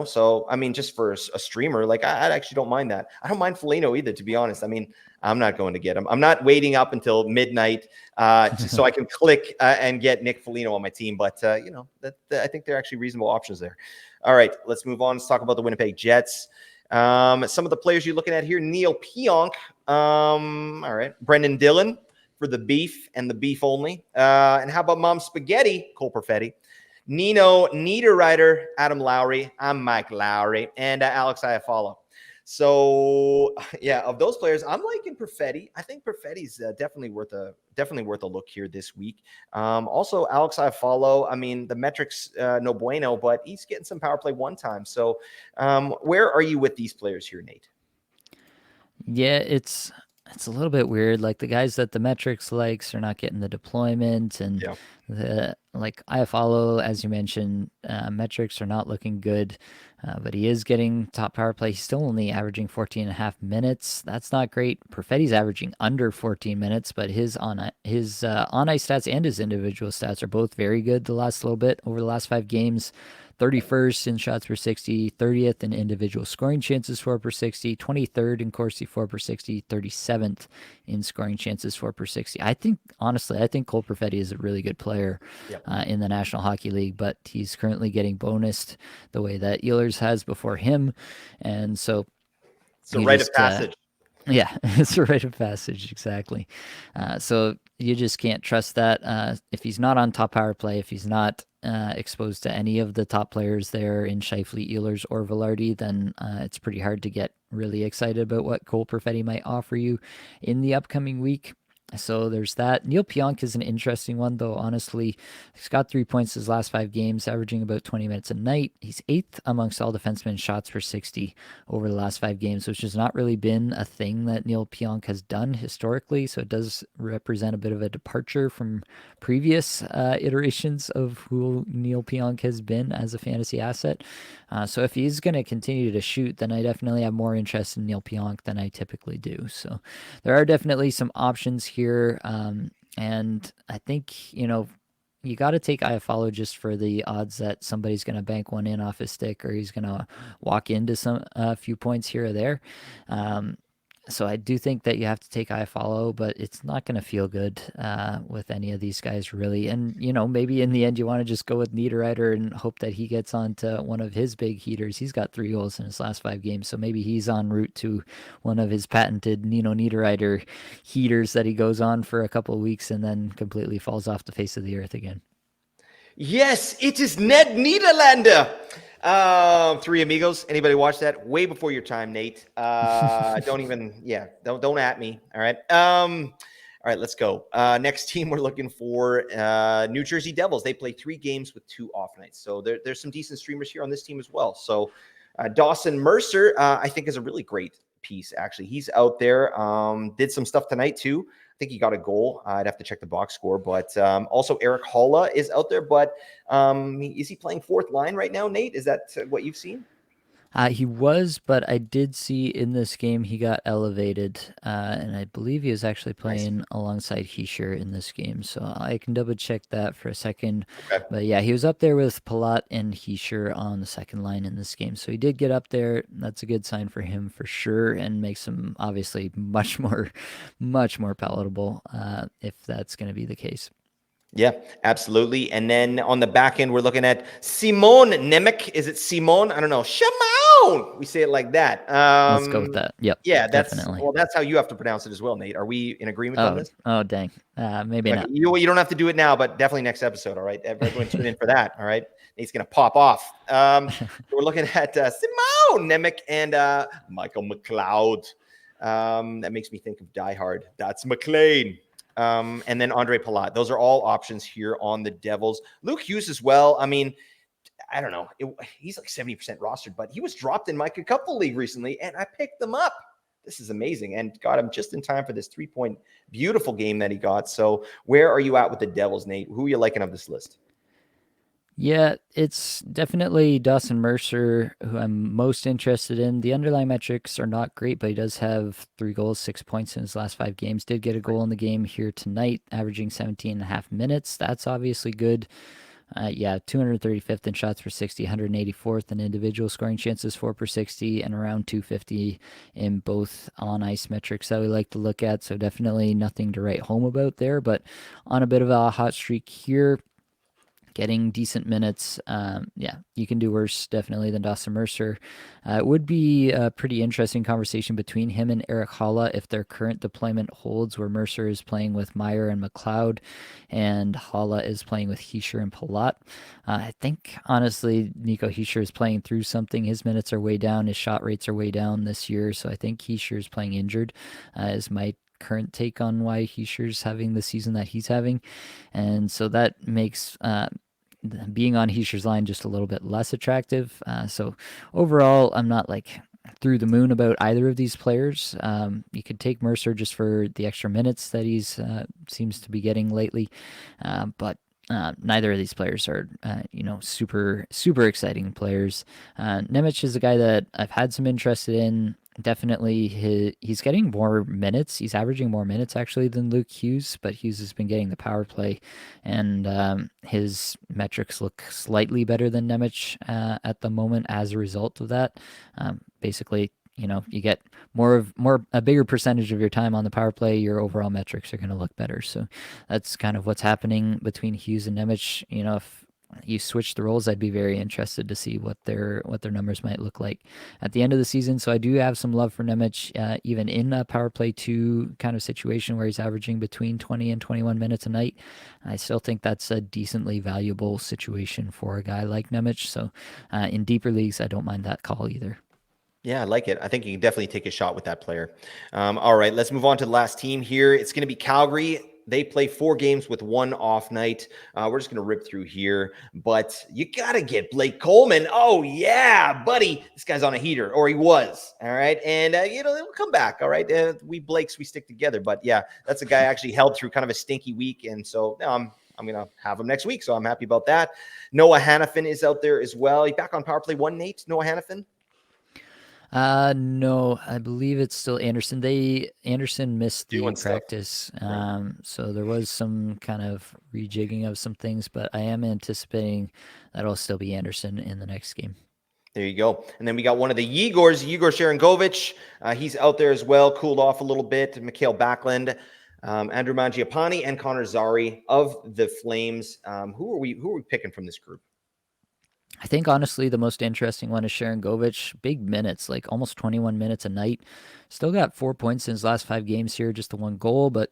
Speaker 2: So I mean, just for a streamer, like I actually don't mind that. I don't mind Foligno either, to be honest. I mean, I'm not going to get him. I'm not waiting up until midnight so I can click and get Nick Foligno on my team. But I think they're actually reasonable options there. All right, let's move on. Let's talk about the Winnipeg Jets. Some of the players you're looking at here: Neil Pionk. All right, Brendan Dillon for the beef and the beef only. And how about Mom Spaghetti? Cole Perfetti. Nino Niederreiter, Adam Lowry. I'm Mike Lowry, and Alex Iafallo. So yeah, of those players, I'm liking Perfetti. I think Perfetti's definitely worth a look here this week. Also, Alex Iafallo. I mean, the metrics no bueno, but he's getting some power play one time. So where are you with these players here, Nate?
Speaker 1: Yeah, it's a little bit weird. Like the guys that the metrics likes are not getting the deployment, and
Speaker 2: Yeah.
Speaker 1: the like I follow, as you mentioned, metrics are not looking good. But he is getting top power play. He's still only averaging 14 and a half minutes. That's not great. Perfetti's averaging under 14 minutes, but his on ice stats and his individual stats are both very good the last little bit over the last 5 games. 31st in shots per 60, 30th in individual scoring chances for per 60, 23rd in Corsi for per 60, 37th in scoring chances for per 60. Honestly, I think Cole Perfetti is a really good player
Speaker 2: Yep.
Speaker 1: in the National Hockey League, but he's currently getting bonused the way that Ehlers has before him. And so
Speaker 2: It's a
Speaker 1: you
Speaker 2: rite of
Speaker 1: just
Speaker 2: passage.
Speaker 1: yeah, it's a rite of passage, exactly. So you just can't trust that. If he's not on top power play, if he's not exposed to any of the top players there in Scheifele, Ehlers, or Velarde, then it's pretty hard to get really excited about what Cole Perfetti might offer you in the upcoming week. So there's that. Neil Pionk is an interesting one, though, honestly. He's got 3 points his last 5 games, averaging about 20 minutes a night. He's eighth amongst all defensemen shots per 60 over the last 5 games, which has not really been a thing that Neil Pionk has done historically. So it does represent a bit of a departure from previous iterations of who Neil Pionk has been as a fantasy asset. So if he's going to continue to shoot, then I definitely have more interest in Neil Pionk than I typically do. So there are definitely some options here. And I think, you got to take Iafallo just for the odds that somebody's going to bank one in off his stick or he's going to walk into some a few points here or there. Um, so I do think that you have to take Iafallo, but it's not going to feel good with any of these guys really. And maybe in the end you want to just go with Niederreiter and hope that he gets onto one of his big heaters. He's got 3 goals in his last 5 games, so maybe he's en route to one of his patented Nino Niederreiter heaters that he goes on for a couple of weeks and then completely falls off the face of the earth again.
Speaker 2: Yes, it is Ned Niederlander. Three Amigos. Anybody watch that? Way before your time, Nate. Don't at me. All right. All right, let's go. Next team we're looking for New Jersey Devils. They play 3 games with 2 off nights. So there's some decent streamers here on this team as well. So Dawson Mercer, I think, is a really great piece, actually. He's out there. Did some stuff tonight, too. I think he got a goal. I'd have to check the box score. But also Eric Holla is out there. But is he playing fourth line right now, Nate? Is that what you've seen?
Speaker 1: He was, but I did see in this game he got elevated, and I believe he was actually
Speaker 2: Nice.
Speaker 1: playing alongside Heischer in this game. So I can double check that for a second.
Speaker 2: Okay.
Speaker 1: But yeah, he was up there with Palat and Heischer on the second line in this game. So he did get up there. That's a good sign for him for sure, and makes him obviously much more palatable if that's going to be the case.
Speaker 2: Yeah, absolutely. And then on the back end, we're looking at Simon Nemec. Is it Simon? I don't know. Shamo Simone. We say it like that.
Speaker 1: Let's go with that. Yep,
Speaker 2: Yeah,
Speaker 1: definitely.
Speaker 2: that's how you have to pronounce it as well, Nate. Are we in agreement on
Speaker 1: Oh,
Speaker 2: this?
Speaker 1: oh, dang. Maybe
Speaker 2: Okay,
Speaker 1: not.
Speaker 2: you don't have to do it now, but definitely next episode. All right, everyone tune in for that. All right, Nate's gonna pop off. We're looking at Simone Nemec and Michael McLeod. That makes me think of Die Hard. That's McLean. And then Andre Palat. Those are all options here on the Devils. Luke Hughes as well. I mean, I don't know. He's like 70% rostered, but he was dropped in my couple league recently, and I picked them up. This is amazing, and got him just in time for this 3-point beautiful game that he got. So, where are you at with the Devils, Nate? Who are you liking of this list?
Speaker 1: Yeah, it's definitely Dawson Mercer, who I'm most interested in. The underlying metrics are not great, but he does have 3 goals, 6 points in his last 5 games. Did get a goal in the game here tonight, averaging 17 and a half minutes. That's obviously good. Yeah, 235th in shots per 60, 184th in individual scoring chances, 4 per 60, and around 250 in both on ice metrics that we like to look at. So definitely nothing to write home about there, but on a bit of a hot streak here, getting decent minutes. Yeah, you can do worse definitely than Dawson Mercer. It would be a pretty interesting conversation between him and Eric Holla if their current deployment holds, where Mercer is playing with Meyer and McLeod, and Holla is playing with Heischer and Palat. I think honestly, Nico Heischer is playing through something. His minutes are way down. His shot rates are way down this year, so I think Heischer is playing injured. Is my current take on why Heischer's having the season that he's having, and so that makes being on Heischer's line just a little bit less attractive. So overall, I'm not like through the moon about either of these players. You could take Mercer just for the extra minutes that he's seems to be getting lately, but neither of these players are, super exciting players. Nemec is a guy that I've had some interest in. Definitely, he's getting more minutes. He's averaging more minutes actually than Luke Hughes, but Hughes has been getting the power play, and his metrics look slightly better than Nemec at the moment as a result of that. Basically, you get a bigger percentage of your time on the power play, your overall metrics are going to look better. So that's kind of what's happening between Hughes and Nemec. If you switch the roles, I'd be very interested to see what their numbers might look like at the end of the season. So I do have some love for Nemec, even in a power play 2 kind of situation where he's averaging between 20 and 21 minutes a night. I still think that's a decently valuable situation for a guy like Nemec. So in deeper leagues, I don't mind that call either.
Speaker 2: Yeah, I like it. I think you can definitely take a shot with that player. All right, let's move on to the last team here. It's going to be Calgary. They play 4 games with 1 off night. We're just going to rip through here, but you got to get Blake Coleman. Oh, yeah, buddy. This guy's on a heater, or he was. All right. And, he'll come back. All right. We Blakes, we stick together. But yeah, that's a guy actually held through kind of a stinky week. And so I'm going to have him next week. So I'm happy about that. Noah Hannafin is out there as well. He's back on power play 1, Nate. Noah Hannafin.
Speaker 1: No, I believe it's still Anderson. Anderson missed the
Speaker 2: Doing stuff.
Speaker 1: practice,
Speaker 2: Right.
Speaker 1: so there was some kind of rejigging of some things, but I am anticipating that'll still be Anderson in the next game.
Speaker 2: There you go. And then we got one of the Yegors, Yegor Sharangovich. He's out there as well, cooled off a little bit. Mikhail Backlund, Andrew Mangiapane, and Connor Zary of the Flames. Who are we picking from this group?
Speaker 1: I think honestly the most interesting one is Sharon Govich. Big minutes, like almost 21 minutes a night. Still got 4 points in his last 5 games here, just the 1 goal. But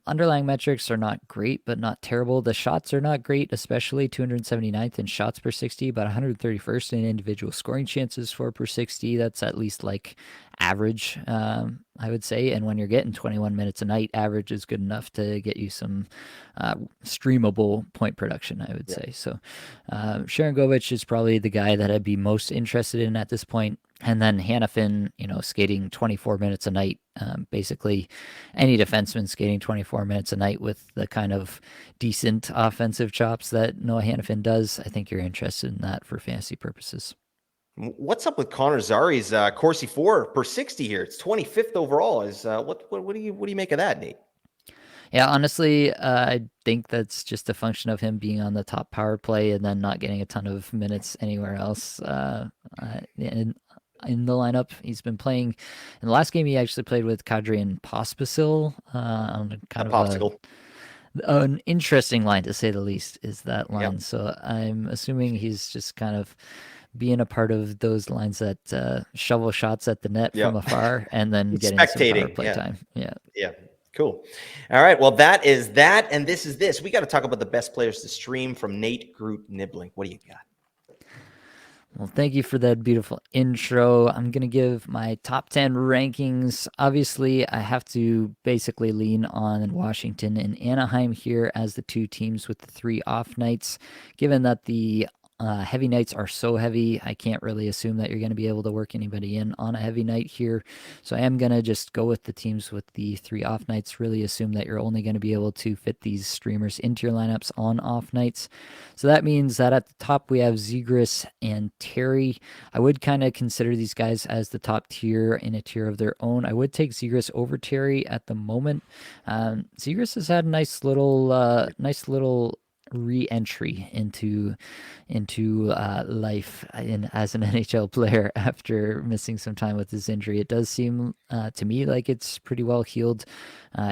Speaker 1: underlying metrics are not great, but not terrible. The shots are not great, especially 279th in shots per 60, but 131st in individual scoring chances, 4 per 60. That's at least like average, I would say. And when you're getting 21 minutes a night, average is good enough to get you some streamable point production, I would
Speaker 2: Yeah.
Speaker 1: say. So Sharon Govich is probably the guy that I'd be most interested in at this point. And then Hannafin, skating 24 minutes a night. Basically, any defenseman skating 24 minutes a night with the kind of decent offensive chops that Noah Hannafin does, I think you're interested in that for fantasy purposes.
Speaker 2: What's up with Connor Zary's Corsi 4 per 60 here? It's 25th overall. Is what do you make of that, Nate?
Speaker 1: Yeah, honestly, I think that's just a function of him being on the top power play and then not getting a ton of minutes anywhere else. In the lineup, he's been playing. In the last game, he actually played with Kadri and Pospisil on
Speaker 2: A
Speaker 1: kind of
Speaker 2: popsicle.
Speaker 1: an interesting line to say the least. Is that line?
Speaker 2: Yep.
Speaker 1: So I'm assuming he's just kind of being a part of those lines that shovel shots at the net from
Speaker 2: Yep.
Speaker 1: afar and then getting some power
Speaker 2: Spectating.
Speaker 1: play
Speaker 2: Yeah.
Speaker 1: time. Yeah.
Speaker 2: Yeah. Cool. All right. Well, that is that. And this is this. We got to talk about the best players to stream from Nate Groot Nibbling. What do you got?
Speaker 1: Well, thank you for that beautiful intro. I'm going to give my top 10 rankings. Obviously, I have to basically lean on Washington and Anaheim here as the two teams with the 3 off nights, given that the heavy nights are so heavy. I can't really assume that you're going to be able to work anybody in on a heavy night here. So I am going to just go with the teams with the 3 off nights, really assume that you're only going to be able to fit these streamers into your lineups on off nights. So that means that at the top we have Zegras and Terry. I would kind of consider these guys as the top tier in a tier of their own. I would take Zegras over Terry at the moment. Zegras has had a nice little re-entry into life as an NHL player after missing some time with his injury. It does seem to me like it's pretty well healed.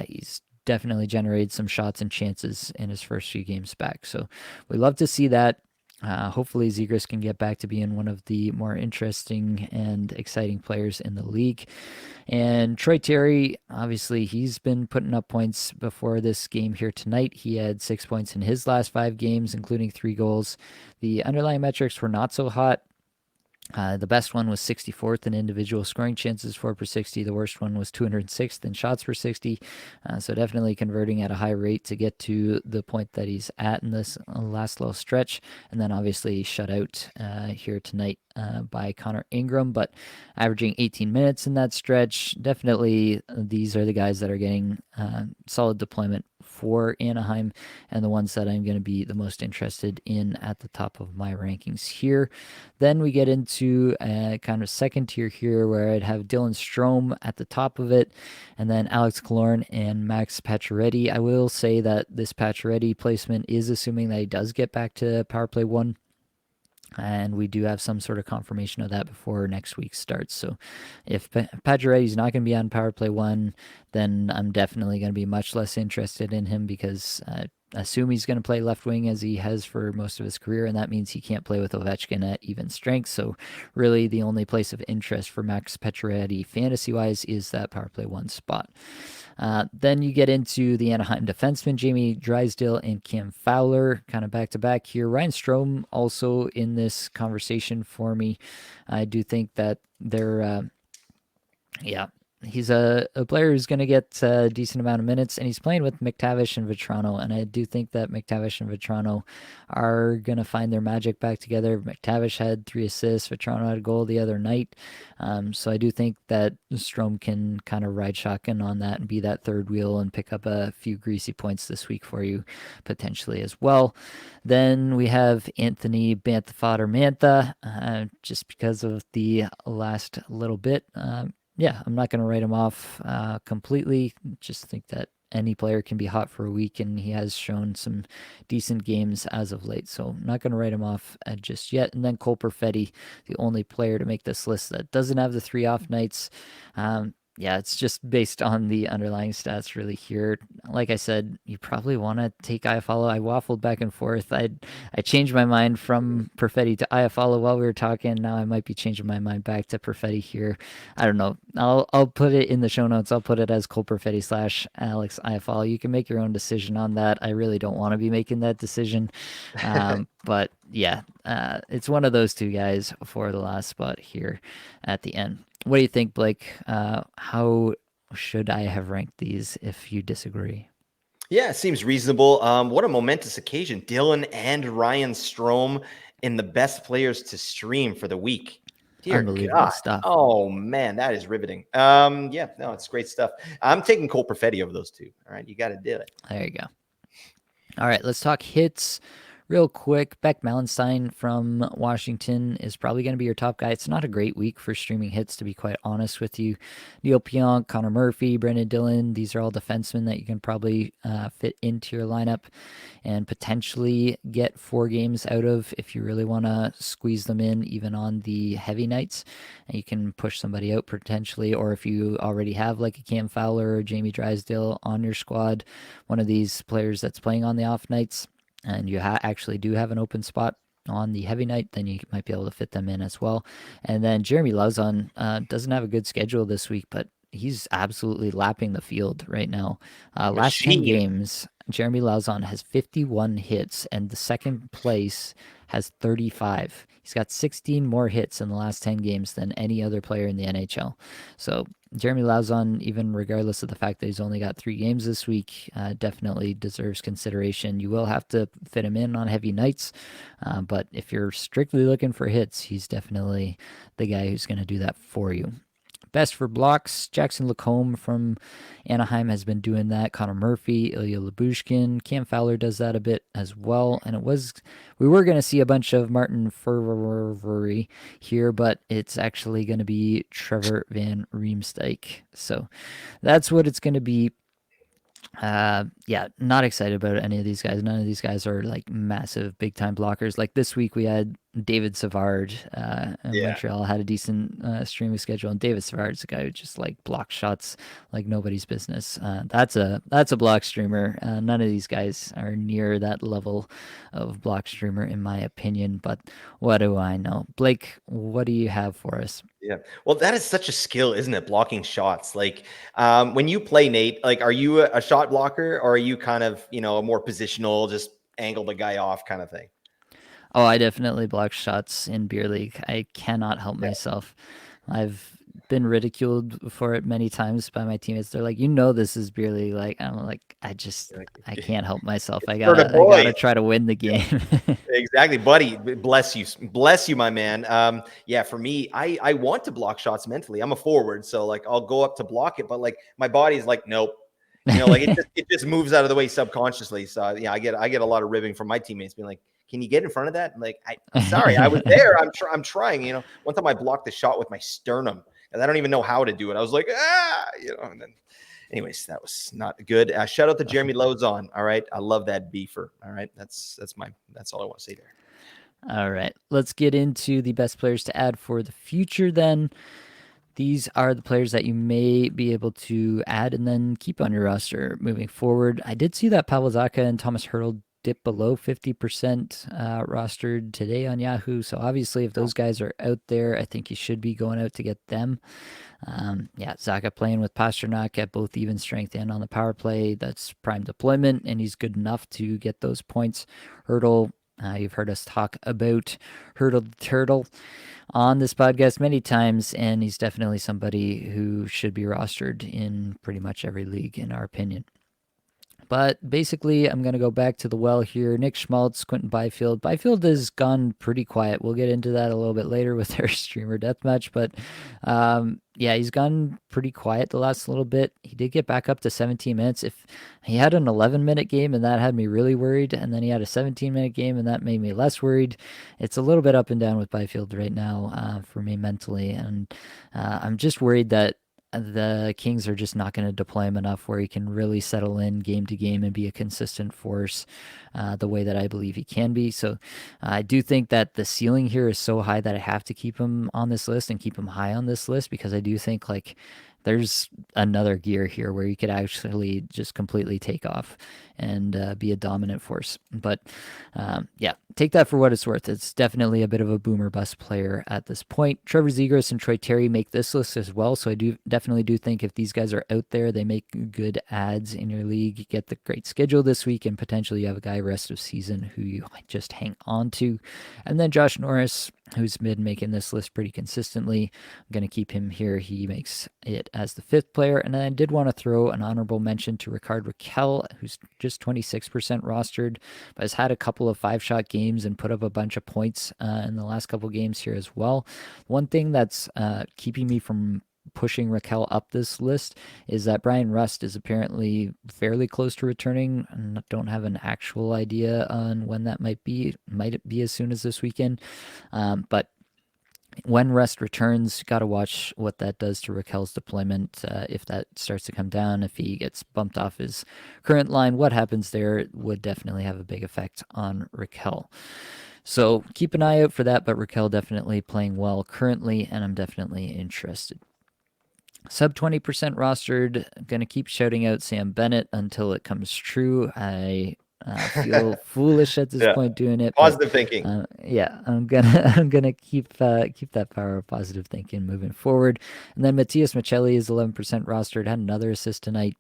Speaker 1: He's definitely generated some shots and chances in his first few games back. So we love to see that. Hopefully, Zegras can get back to being one of the more interesting and exciting players in the league. And Troy Terry, obviously, he's been putting up points before this game here tonight. He had 6 points in his last 5 games, including 3 goals. The underlying metrics were not so hot. The best one was 64th in individual scoring chances, 4 per 60. The worst one was 206th in shots per 60. So definitely converting at a high rate to get to the point that he's at in this last little stretch. And then obviously shut out here tonight by Connor Ingram, but averaging 18 minutes in that stretch. Definitely these are the guys that are getting solid deployment for Anaheim and the ones that I'm going to be the most interested in at the top of my rankings here. Then we get into a kind of second tier here where I'd have Dylan Strome at the top of it, and then Alex Killorn and Max Pacioretty. I will say that this Pacioretty placement is assuming that he does get back to power play 1. And we do have some sort of confirmation of that before next week starts. So if Pacioretty's not going to be on power play 1, then I'm definitely going to be much less interested in him because I assume he's going to play left wing as he has for most of his career, and that means he can't play with Ovechkin at even strength. So really the only place of interest for Max Pacioretty fantasy-wise is that power play 1 spot. Then you get into the Anaheim defensemen, Jamie Drysdale and Cam Fowler, kind of back to back here. Ryan Strome also in this conversation for me. I do think that they're, yeah, he's a player who's going to get a decent amount of minutes, and he's playing with McTavish and Vetrano. And I do think that McTavish and Vetrano are going to find their magic back together. McTavish had 3 assists, Vetrano had a goal the other night. So I do think that Strome can kind of ride shotgun on that and be that third wheel and pick up a few greasy points this week for you, potentially as well. Then we have Anthony Bantha Mantha, just because of the last little bit. Yeah, I'm not going to write him off completely. Just think that any player can be hot for a week, and he has shown some decent games as of late. So I'm not going to write him off just yet. And then Cole Perfetti, the only player to make this list that doesn't have the 3 off nights. Yeah, it's just based on the underlying stats really here. Like I said, you probably want to take Iafallo. I waffled back and forth. I changed my mind from Perfetti to Iafallo while we were talking. Now I might be changing my mind back to Perfetti here. I don't know. I'll put it in the show notes. I'll put it as Cole Perfetti / Alex Iafallo. You can make your own decision on that. I really don't want to be making that decision. But yeah, it's one of those two guys for the last spot here at the end. What do you think, Blake? How should I have ranked these if you disagree?
Speaker 2: Yeah, it seems reasonable. What a momentous occasion. Dylan and Ryan Strome in the best players to stream for the week. Dear
Speaker 1: Unbelievable
Speaker 2: God.
Speaker 1: stuff.
Speaker 2: Oh, man, that is riveting. Yeah, no, it's great stuff. I'm taking Cole Perfetti over those two. All right, you got to do it.
Speaker 1: There you go. All right, let's talk hits real quick. Beck Malenstein from Washington is probably going to be your top guy. It's not a great week for streaming hits, to be quite honest with you. Neil Pionk, Connor Murphy, Brendan Dillon, these are all defensemen that you can probably fit into your lineup and potentially get 4 games out of if you really want to squeeze them in, even on the heavy nights. And you can push somebody out potentially, or if you already have like a Cam Fowler or Jamie Drysdale on your squad, one of these players that's playing on the off nights, and you actually do have an open spot, on the heavy night, then you might be able to fit them in as well. And then Jeremy Lauzon doesn't have a good schedule this week, but he's absolutely lapping the field right now. Last 10
Speaker 2: Machine.
Speaker 1: games, Jeremy Lauzon has 51 hits, and the second place has 35. He's got 16 more hits in the last 10 games than any other player in the NHL. So Jeremy Lauzon, even regardless of the fact that he's only got 3 games this week, definitely deserves consideration. You will have to fit him in on heavy nights, but if you're strictly looking for hits, he's definitely the guy who's going to do that for you. Best for blocks, Jackson Lacombe from Anaheim has been doing that. Connor Murphy, Ilya Labushkin, Cam Fowler does that a bit as well. And we were going to see a bunch of Martin Fervery here, but it's actually going to be Trevor Van Riemsdyk. So that's what it's going to be. Yeah, not excited about any of these guys. None of these guys are like massive big time blockers. Like this week we had David Savard, and
Speaker 2: Yeah.
Speaker 1: Montreal had a decent streaming schedule, and David Savard's a guy who just like blocks shots like nobody's business. That's a block streamer. None of these guys are near that level of block streamer in my opinion. But what do I know, Blake? What do you have for us?
Speaker 2: Yeah. Well, that is such a skill, isn't it? Blocking shots. Like, when you play, Nate, like, are you a shot blocker, or are you kind of, a more positional, just angle the guy off kind of thing?
Speaker 1: Oh, I definitely block shots in beer league. I cannot help
Speaker 2: Yeah.
Speaker 1: myself. I've been ridiculed for it many times by my teammates. They're like, this is beer league. Like, I'm like,
Speaker 2: Like,
Speaker 1: I can't help myself.
Speaker 2: it's for the
Speaker 1: I gotta
Speaker 2: boys.
Speaker 1: try to win the game.
Speaker 2: Exactly, buddy. Bless you, my man. Yeah, for me, I want to block shots mentally. I'm a forward, so like I'll go up to block it, but like my body's like, nope. Like it just moves out of the way subconsciously. So yeah, I get a lot of ribbing from my teammates being like, "Can you get in front of that?" I'm like, I'm sorry, I was there. I'm trying. One time I blocked the shot with my sternum, and I don't even know how to do it. I was like, and then anyways, that was not good. Shout out to Jeremy Lozon. All right, I love that beefer. All right, that's all I want to say there.
Speaker 1: All right, let's get into the best players to add for the future then. These are the players that you may be able to add and then keep on your roster moving forward. I did see that Pavel Zacha and Thomas Hurdle dip below 50% rostered today on Yahoo. So obviously, if
Speaker 2: Oh,
Speaker 1: those guys are out there, I think you should be going out to get them. Yeah, Zacha playing with Pasternak at both even strength and on the power play. That's prime deployment, and he's good enough to get those points. Hurdle, you've heard us talk about Hurdle the Turtle on this podcast many times, and he's definitely somebody who should be rostered in pretty much every league, in our opinion. But basically, I'm going to go back to the well here. Nick Schmaltz, Quentin Byfield. Byfield has gone pretty quiet. We'll get into that a little bit later with our streamer deathmatch. But yeah, he's gone pretty quiet the last little bit. He did get back up to 17 minutes. If he had an 11-minute game, and that had me really worried, and then he had a 17-minute game, and that made me less worried. It's a little bit up and down with Byfield right now for me mentally. And I'm just worried that the Kings are just not going to deploy him enough where he can really settle in game to game and be a consistent force the way that I believe he can be. So I do think that the ceiling here is so high that I have to keep him on this list and keep him high on this list because I do think like there's another gear here where you could actually just completely take off and be a dominant force. But yeah, take that for what it's worth. It's definitely a bit of a boomer bust player at this point. Trevor Zegras and Troy Terry make this list as well. So I do definitely do think if these guys are out there, they make good ads in your league. You get the great schedule this week, and potentially you have a guy rest of season who you might just hang on to. And then Josh Norris, who's been making this list pretty consistently. I'm going to keep him here. He makes it as the 5th player. And then I did want to throw an honorable mention to Ricard Raquel, who's just 26% rostered, but has had a couple of 5-shot games and put up a bunch of points in the last couple games here as well. One thing that's keeping me from pushing Raquel up this list is that Brian Rust is apparently fairly close to returning. I don't have an actual idea on when that might be. Might it be as soon as this weekend? But when Rust returns, got to watch what that does to Raquel's deployment. If that starts to come down, if he gets bumped off his current line, what happens there would definitely have a big effect on Raquel. So keep an eye out for that, but Raquel definitely playing well currently, and I'm definitely interested. Sub 20% rostered. Going to keep shouting out Sam Bennett until it comes true. I Feel foolish at this
Speaker 2: Yeah.
Speaker 1: point doing it, but
Speaker 2: Positive thinking.
Speaker 1: yeah, I'm gonna I'm gonna keep that power of positive thinking moving forward. And then Matthias Michelli is 11% rostered, had another assist tonight.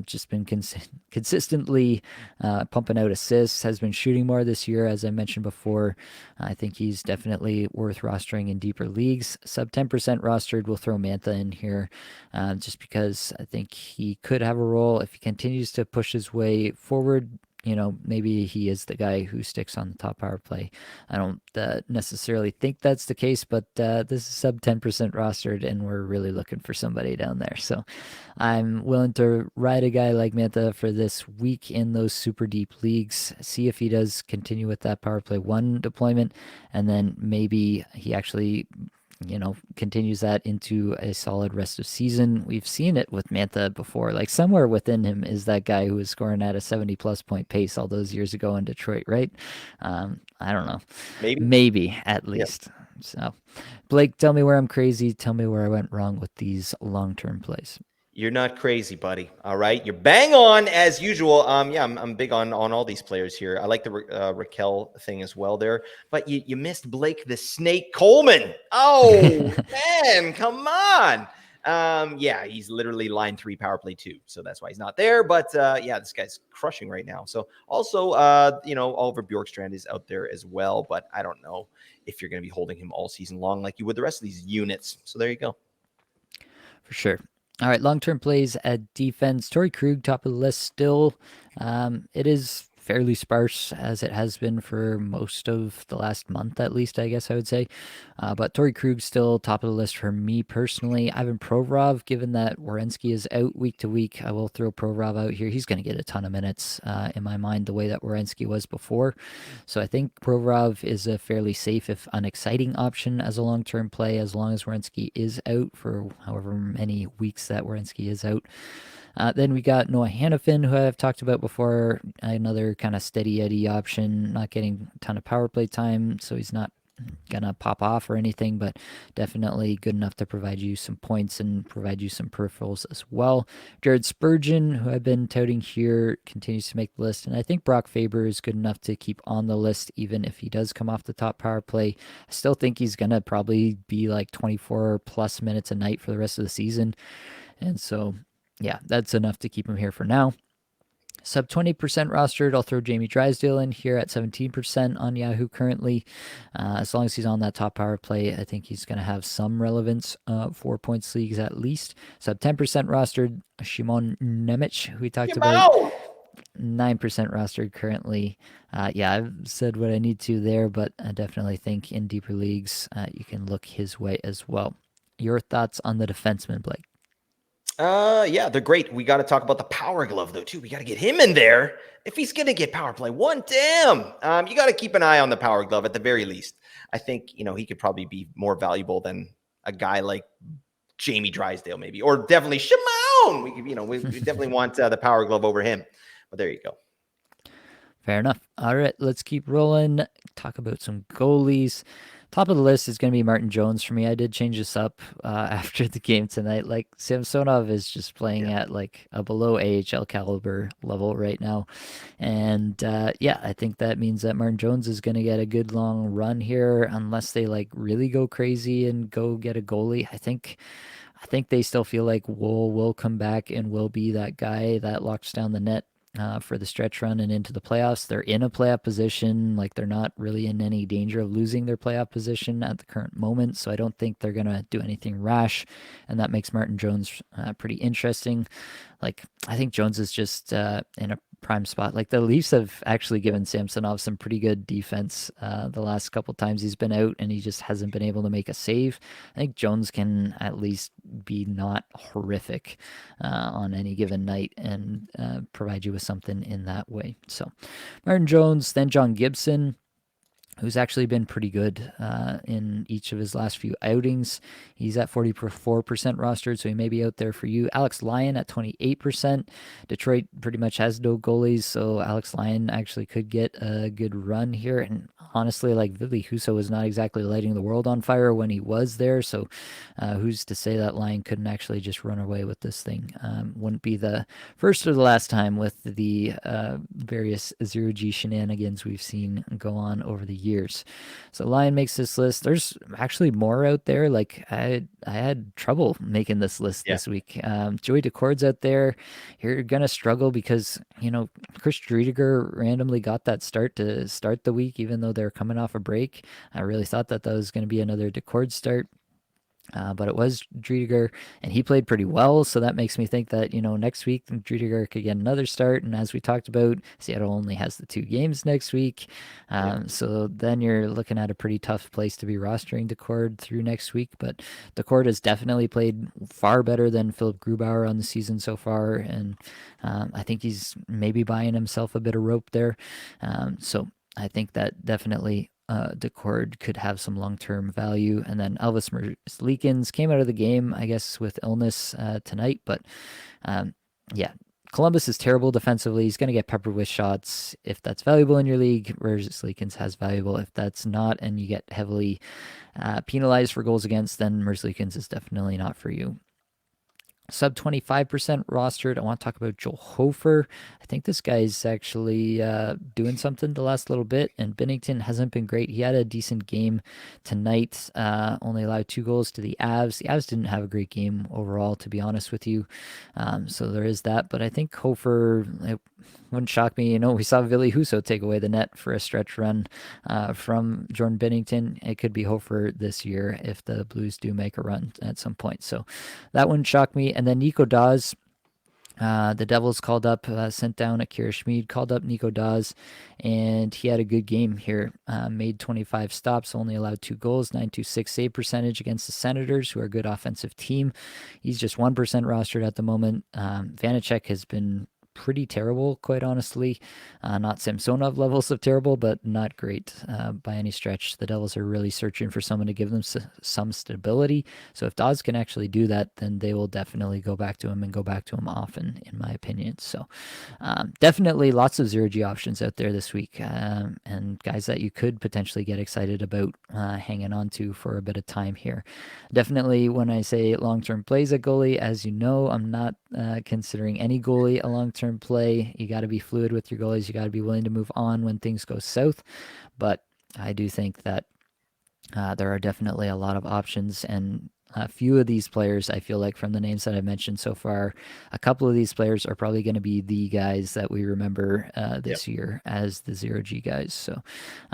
Speaker 1: Just been consistently pumping out assists, has been shooting more this year, as I mentioned before. I think he's definitely worth rostering in deeper leagues. Sub 10% rostered, we'll throw Mantha in here just because I think he could have a role if he continues to push his way forward. Maybe he is the guy who sticks on the top power play. I don't necessarily think that's the case, but this is sub 10% rostered, and we're really looking for somebody down there. So I'm willing to ride a guy like Mantha for this week in those super deep leagues, see if he does continue with that power play one deployment, and then maybe he actually continues that into a solid rest of season. We've seen it with Mantha before. Like somewhere within him is that guy who was scoring at a 70 plus point pace all those years ago in Detroit, right? I don't know.
Speaker 2: Maybe.
Speaker 1: Maybe at
Speaker 2: Yeah.
Speaker 1: least. So, Blake, tell me where I'm crazy. Tell me where I went wrong with these long term plays.
Speaker 2: You're not crazy, buddy. All right, you're bang on as usual. Yeah, I'm big on all these players here. I like the Raquel thing as well there, but you missed Blake the Snake Coleman. Oh man, come on. Yeah, he's literally line 3 power play 2, so that's why he's not there. But yeah, this guy's crushing right now. So also, Oliver Bjorkstrand is out there as well, but I don't know if you're going to be holding him all season long like you would the rest of these units. So there you go.
Speaker 1: For sure. All right, long term plays at defense. Torrey Krug, top of the list still. It is fairly sparse as it has been for most of the last month, at least, I guess I would say. But Torrey Krug still top of the list for me personally. Ivan Provorov, given that Werenski is out week to week, I will throw Provorov out here. He's going to get a ton of minutes in my mind, the way that Werenski was before. So I think Provorov is a fairly safe, if unexciting, option as a long term play, as long as Werenski is out for however many weeks that Werenski is out. Then we got Noah Hannafin, who I've talked about before, another kind of steady Eddie option, not getting a ton of power play time, so he's not gonna pop off or anything, but definitely good enough to provide you some points and provide you some peripherals as well. Jared Spurgeon, who I've been touting here, continues to make the list, and I think Brock Faber is good enough to keep on the list even if he does come off the top power play. I still think he's gonna probably be like 24 plus minutes a night for the rest of the season, and so yeah, that's enough to keep him here for now. Sub 20% rostered, I'll throw Jamie Drysdale in here at 17% on Yahoo currently. As long as he's on that top power play, I think he's going to have some relevance for points leagues at least. Sub 10% rostered, Shimon Nemec, who we talked about, 9% rostered currently. Yeah, I've said what I need to there, but I definitely think in deeper leagues, you can look his way as well. Your thoughts on the defenseman, Blake?
Speaker 2: Yeah, they're great. We got to talk about the Power Glove though too. We got to get him in there if he's gonna get power play one. Damn, you got to keep an eye on the Power Glove at the very least. I think he could probably be more valuable than a guy like Jamie Drysdale, maybe, or definitely Shimon. We could, we definitely want the Power Glove over him. But there you go.
Speaker 1: Fair enough. All right, let's keep rolling. Talk about some goalies. Top of the list is going to be Martin Jones for me. I did change this up after the game tonight. Like Samsonov is just playing at like a below AHL caliber level right now, and yeah, I think that means that Martin Jones is going to get a good long run here, unless they like really go crazy and go get a goalie. I think they still feel like Wool will come back and will be that guy that locks down the net for the stretch run and into the playoffs. They're in a playoff position. Like they're not really in any danger of losing their playoff position at the current moment. So I don't think they're going to do anything rash. And that makes Martin Jones pretty interesting. Like I think Jones is just in a prime spot. Like the Leafs have actually given Samsonov some pretty good defense the last couple times he's been out, and he just hasn't been able to make a save. I think Jones can at least be not horrific on any given night and provide you with something in that way. So Martin Jones, then John Gibson. who's actually been pretty good in each of his last few outings. He's at 44% rostered, so he may be out there for you. Alex Lyon at 28%. Detroit pretty much has no goalies, so Alex Lyon actually could get a good run here. And honestly, like Ville Husso was not exactly lighting the world on fire when he was there, so who's to say that Lyon couldn't actually just run away with this thing? Wouldn't be the first or the last time with the various zero G shenanigans we've seen go on over the years. So Lion makes this list. There's actually more out there. Like I had trouble making this list
Speaker 2: Yeah.
Speaker 1: this week. Joey Decord's out there. You're gonna struggle because Chris Driedger randomly got that start to start the week, even though they're coming off a break. I really thought that was going to be another Decord start. But it was Driedger, and he played pretty well. So that makes me think that, next week Driedger could get another start. And as we talked about, Seattle only has the 2 games next week.
Speaker 2: Yeah.
Speaker 1: So then you're looking at a pretty tough place to be rostering Decord through next week. But Decord has definitely played far better than Philip Grubauer on the season so far. And I think he's maybe buying himself a bit of rope there. So I think that definitely Decord could have some long-term value. And then Elvis Merzlikins came out of the game, I guess, with illness tonight. But yeah, Columbus is terrible defensively. He's going to get peppered with shots. If that's valuable in your league, Merzlikins has valuable. If that's not, and you get heavily penalized for goals against, then Merzlikins is definitely not for you. Sub 25% rostered. I want to talk about Joel Hofer. I think this guy's actually doing something the last little bit, and Binnington hasn't been great. He had a decent game tonight, only allowed 2 goals to the Avs. The Avs didn't have a great game overall, to be honest with you. So there is that, but I think Hofer, it wouldn't shock me. We saw Ville Husso take away the net for a stretch run from Jordan Binnington. It could be Hofer this year if the Blues do make a run at some point. So that wouldn't shock me. And then Nico Dawes, the Devils called up, sent down Akira Schmid, called up Nico Dawes, and he had a good game here. Made 25 stops, only allowed 2 goals, 926 save percentage against the Senators, who are a good offensive team. He's just 1% rostered at the moment. Vanacek has been pretty terrible, quite honestly. Not Samsonov levels of terrible, but not great by any stretch. The Devils are really searching for someone to give them some stability. So if Dawes can actually do that, then they will definitely go back to him and go back to him often, in my opinion. So definitely lots of zero G options out there this week, and guys that you could potentially get excited about hanging on to for a bit of time here. Definitely, when I say long-term plays at goalie, as you know, I'm not considering any goalie a long-term play. You got to be fluid with your goalies. You got to be willing to move on when things go south. But I do think that there are definitely a lot of options, and a few of these players, I feel like from the names that I've mentioned so far, a couple of these players are probably going to be the guys that we remember this year as the zero G guys. So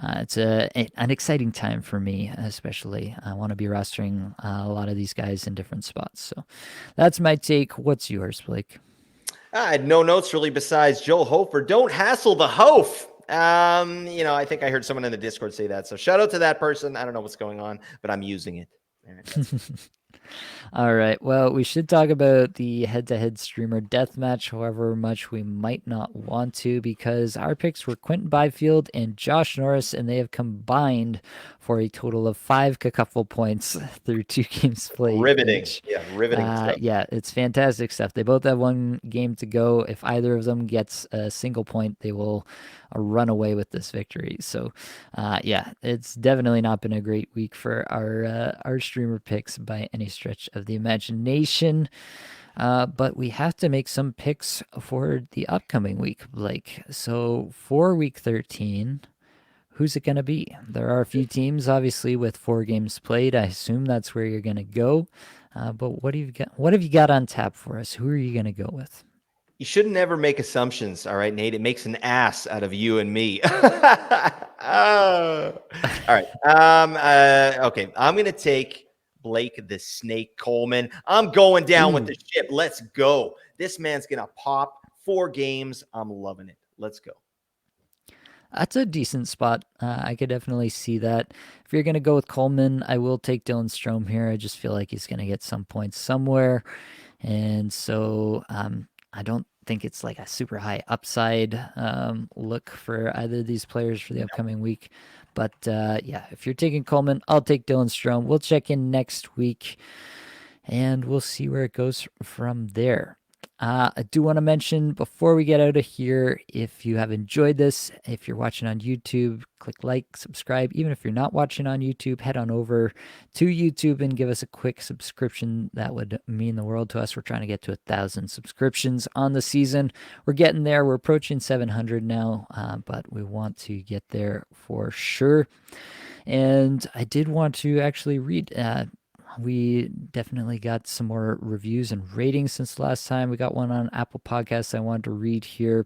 Speaker 1: it's an exciting time for me, especially. I want to be rostering a lot of these guys in different spots. So that's my take. What's yours, Blake?
Speaker 2: I had no notes really besides Joel Hofer. Don't hassle the Hof. I think I heard someone in the Discord say that. So shout out to that person. I don't know what's going on, but I'm using it. All right,
Speaker 1: All right. Well, we should talk about the head-to-head streamer deathmatch, however much we might not want to, because our picks were Quentin Byfield and Josh Norris, and they have combined for a total of 5 cacuffle points through 2 games played
Speaker 2: riveting.
Speaker 1: each.
Speaker 2: Yeah, riveting stuff.
Speaker 1: Yeah, it's fantastic stuff. They both have 1 game to go. If either of them gets a single point, they will run away with this victory. So, yeah, it's definitely not been a great week for our streamer picks by any stretch of the imagination. But we have to make some picks for the upcoming week, Blake. So for week 13, who's it going to be? There are a few teams, obviously, with 4 games played. I assume that's where you're going to go. But what have you got on tap for us? Who are you going to go with?
Speaker 2: You should never make assumptions. All right, Nate. It makes an ass out of you and me. Oh. All right. Okay. I'm gonna take Blake the Snake Coleman. I'm going down with
Speaker 1: Ooh.
Speaker 2: the ship. Let's go. This man's gonna pop 4 games. I'm loving it. Let's go.
Speaker 1: That's a decent spot. I could definitely see that. If you're going to go with Coleman, I will take Dylan Strome here. I just feel like he's going to get some points somewhere. And so I don't think it's like a super high upside look for either of these players for the upcoming week. But yeah, if you're taking Coleman, I'll take Dylan Strome. We'll check in next week and we'll see where it goes from there. I do want to mention before we get out of here, if you have enjoyed this, if you're watching on YouTube, click like, subscribe. Even if you're not watching on YouTube, head on over to YouTube and give us a quick subscription. That would mean the world to us. We're trying to get to 1,000 subscriptions on the season. We're getting there. We're approaching 700 now, but we want to get there for sure. And I did want to actually read. We definitely got some more reviews and ratings since last time. We got one on Apple Podcasts I wanted to read here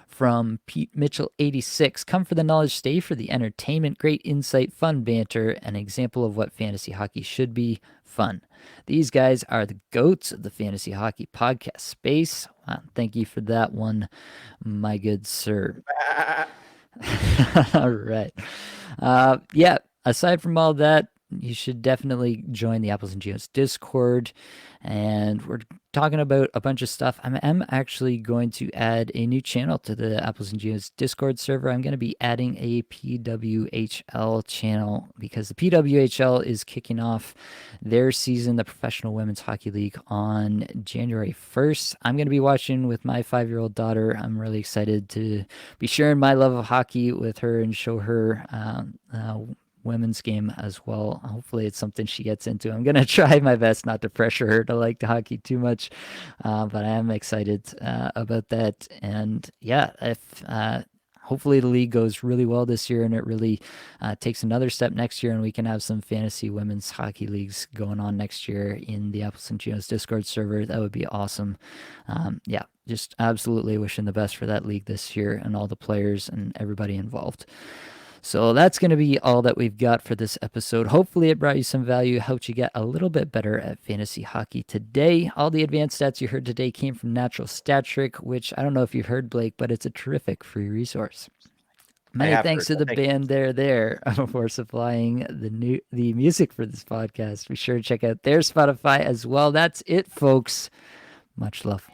Speaker 1: from Pete Mitchell 86. Come for the knowledge, stay for the entertainment, great insight, fun banter, an example of what fantasy hockey should be, fun. These guys are the goats of the fantasy hockey podcast space. Thank you for that one, my good sir. All right. Yeah, aside from all that, you should definitely join the Apples and Geos Discord. And we're talking about a bunch of stuff. I'm actually going to add a new channel to the Apples and Geos Discord server. I'm going to be adding a PWHL channel because the PWHL is kicking off their season, the Professional Women's Hockey League, on January 1st. I'm going to be watching with my 5-year-old daughter. I'm really excited to be sharing my love of hockey with her and show her women's game as well. Hopefully it's something she gets into. I'm going to try my best not to pressure her to like the hockey too much, but I am excited about that. And yeah, if hopefully the league goes really well this year and it really takes another step next year and we can have some fantasy women's hockey leagues going on next year in the Apples and Geos Discord server. That would be awesome. Yeah, just absolutely wishing the best for that league this year and all the players and everybody involved. So that's going to be all that we've got for this episode. Hopefully it brought you some value, helped you get a little bit better at fantasy hockey today. All the advanced stats you heard today came from Natural Stat Trick, which I don't know if you've heard, Blake, but it's a terrific free resource.
Speaker 2: I
Speaker 1: Many
Speaker 2: have
Speaker 1: thanks
Speaker 2: heard
Speaker 1: to
Speaker 2: that.
Speaker 1: the
Speaker 2: Thank you.
Speaker 1: band there for supplying the music for this podcast. Be sure to check out their Spotify as well. That's it, folks. Much love.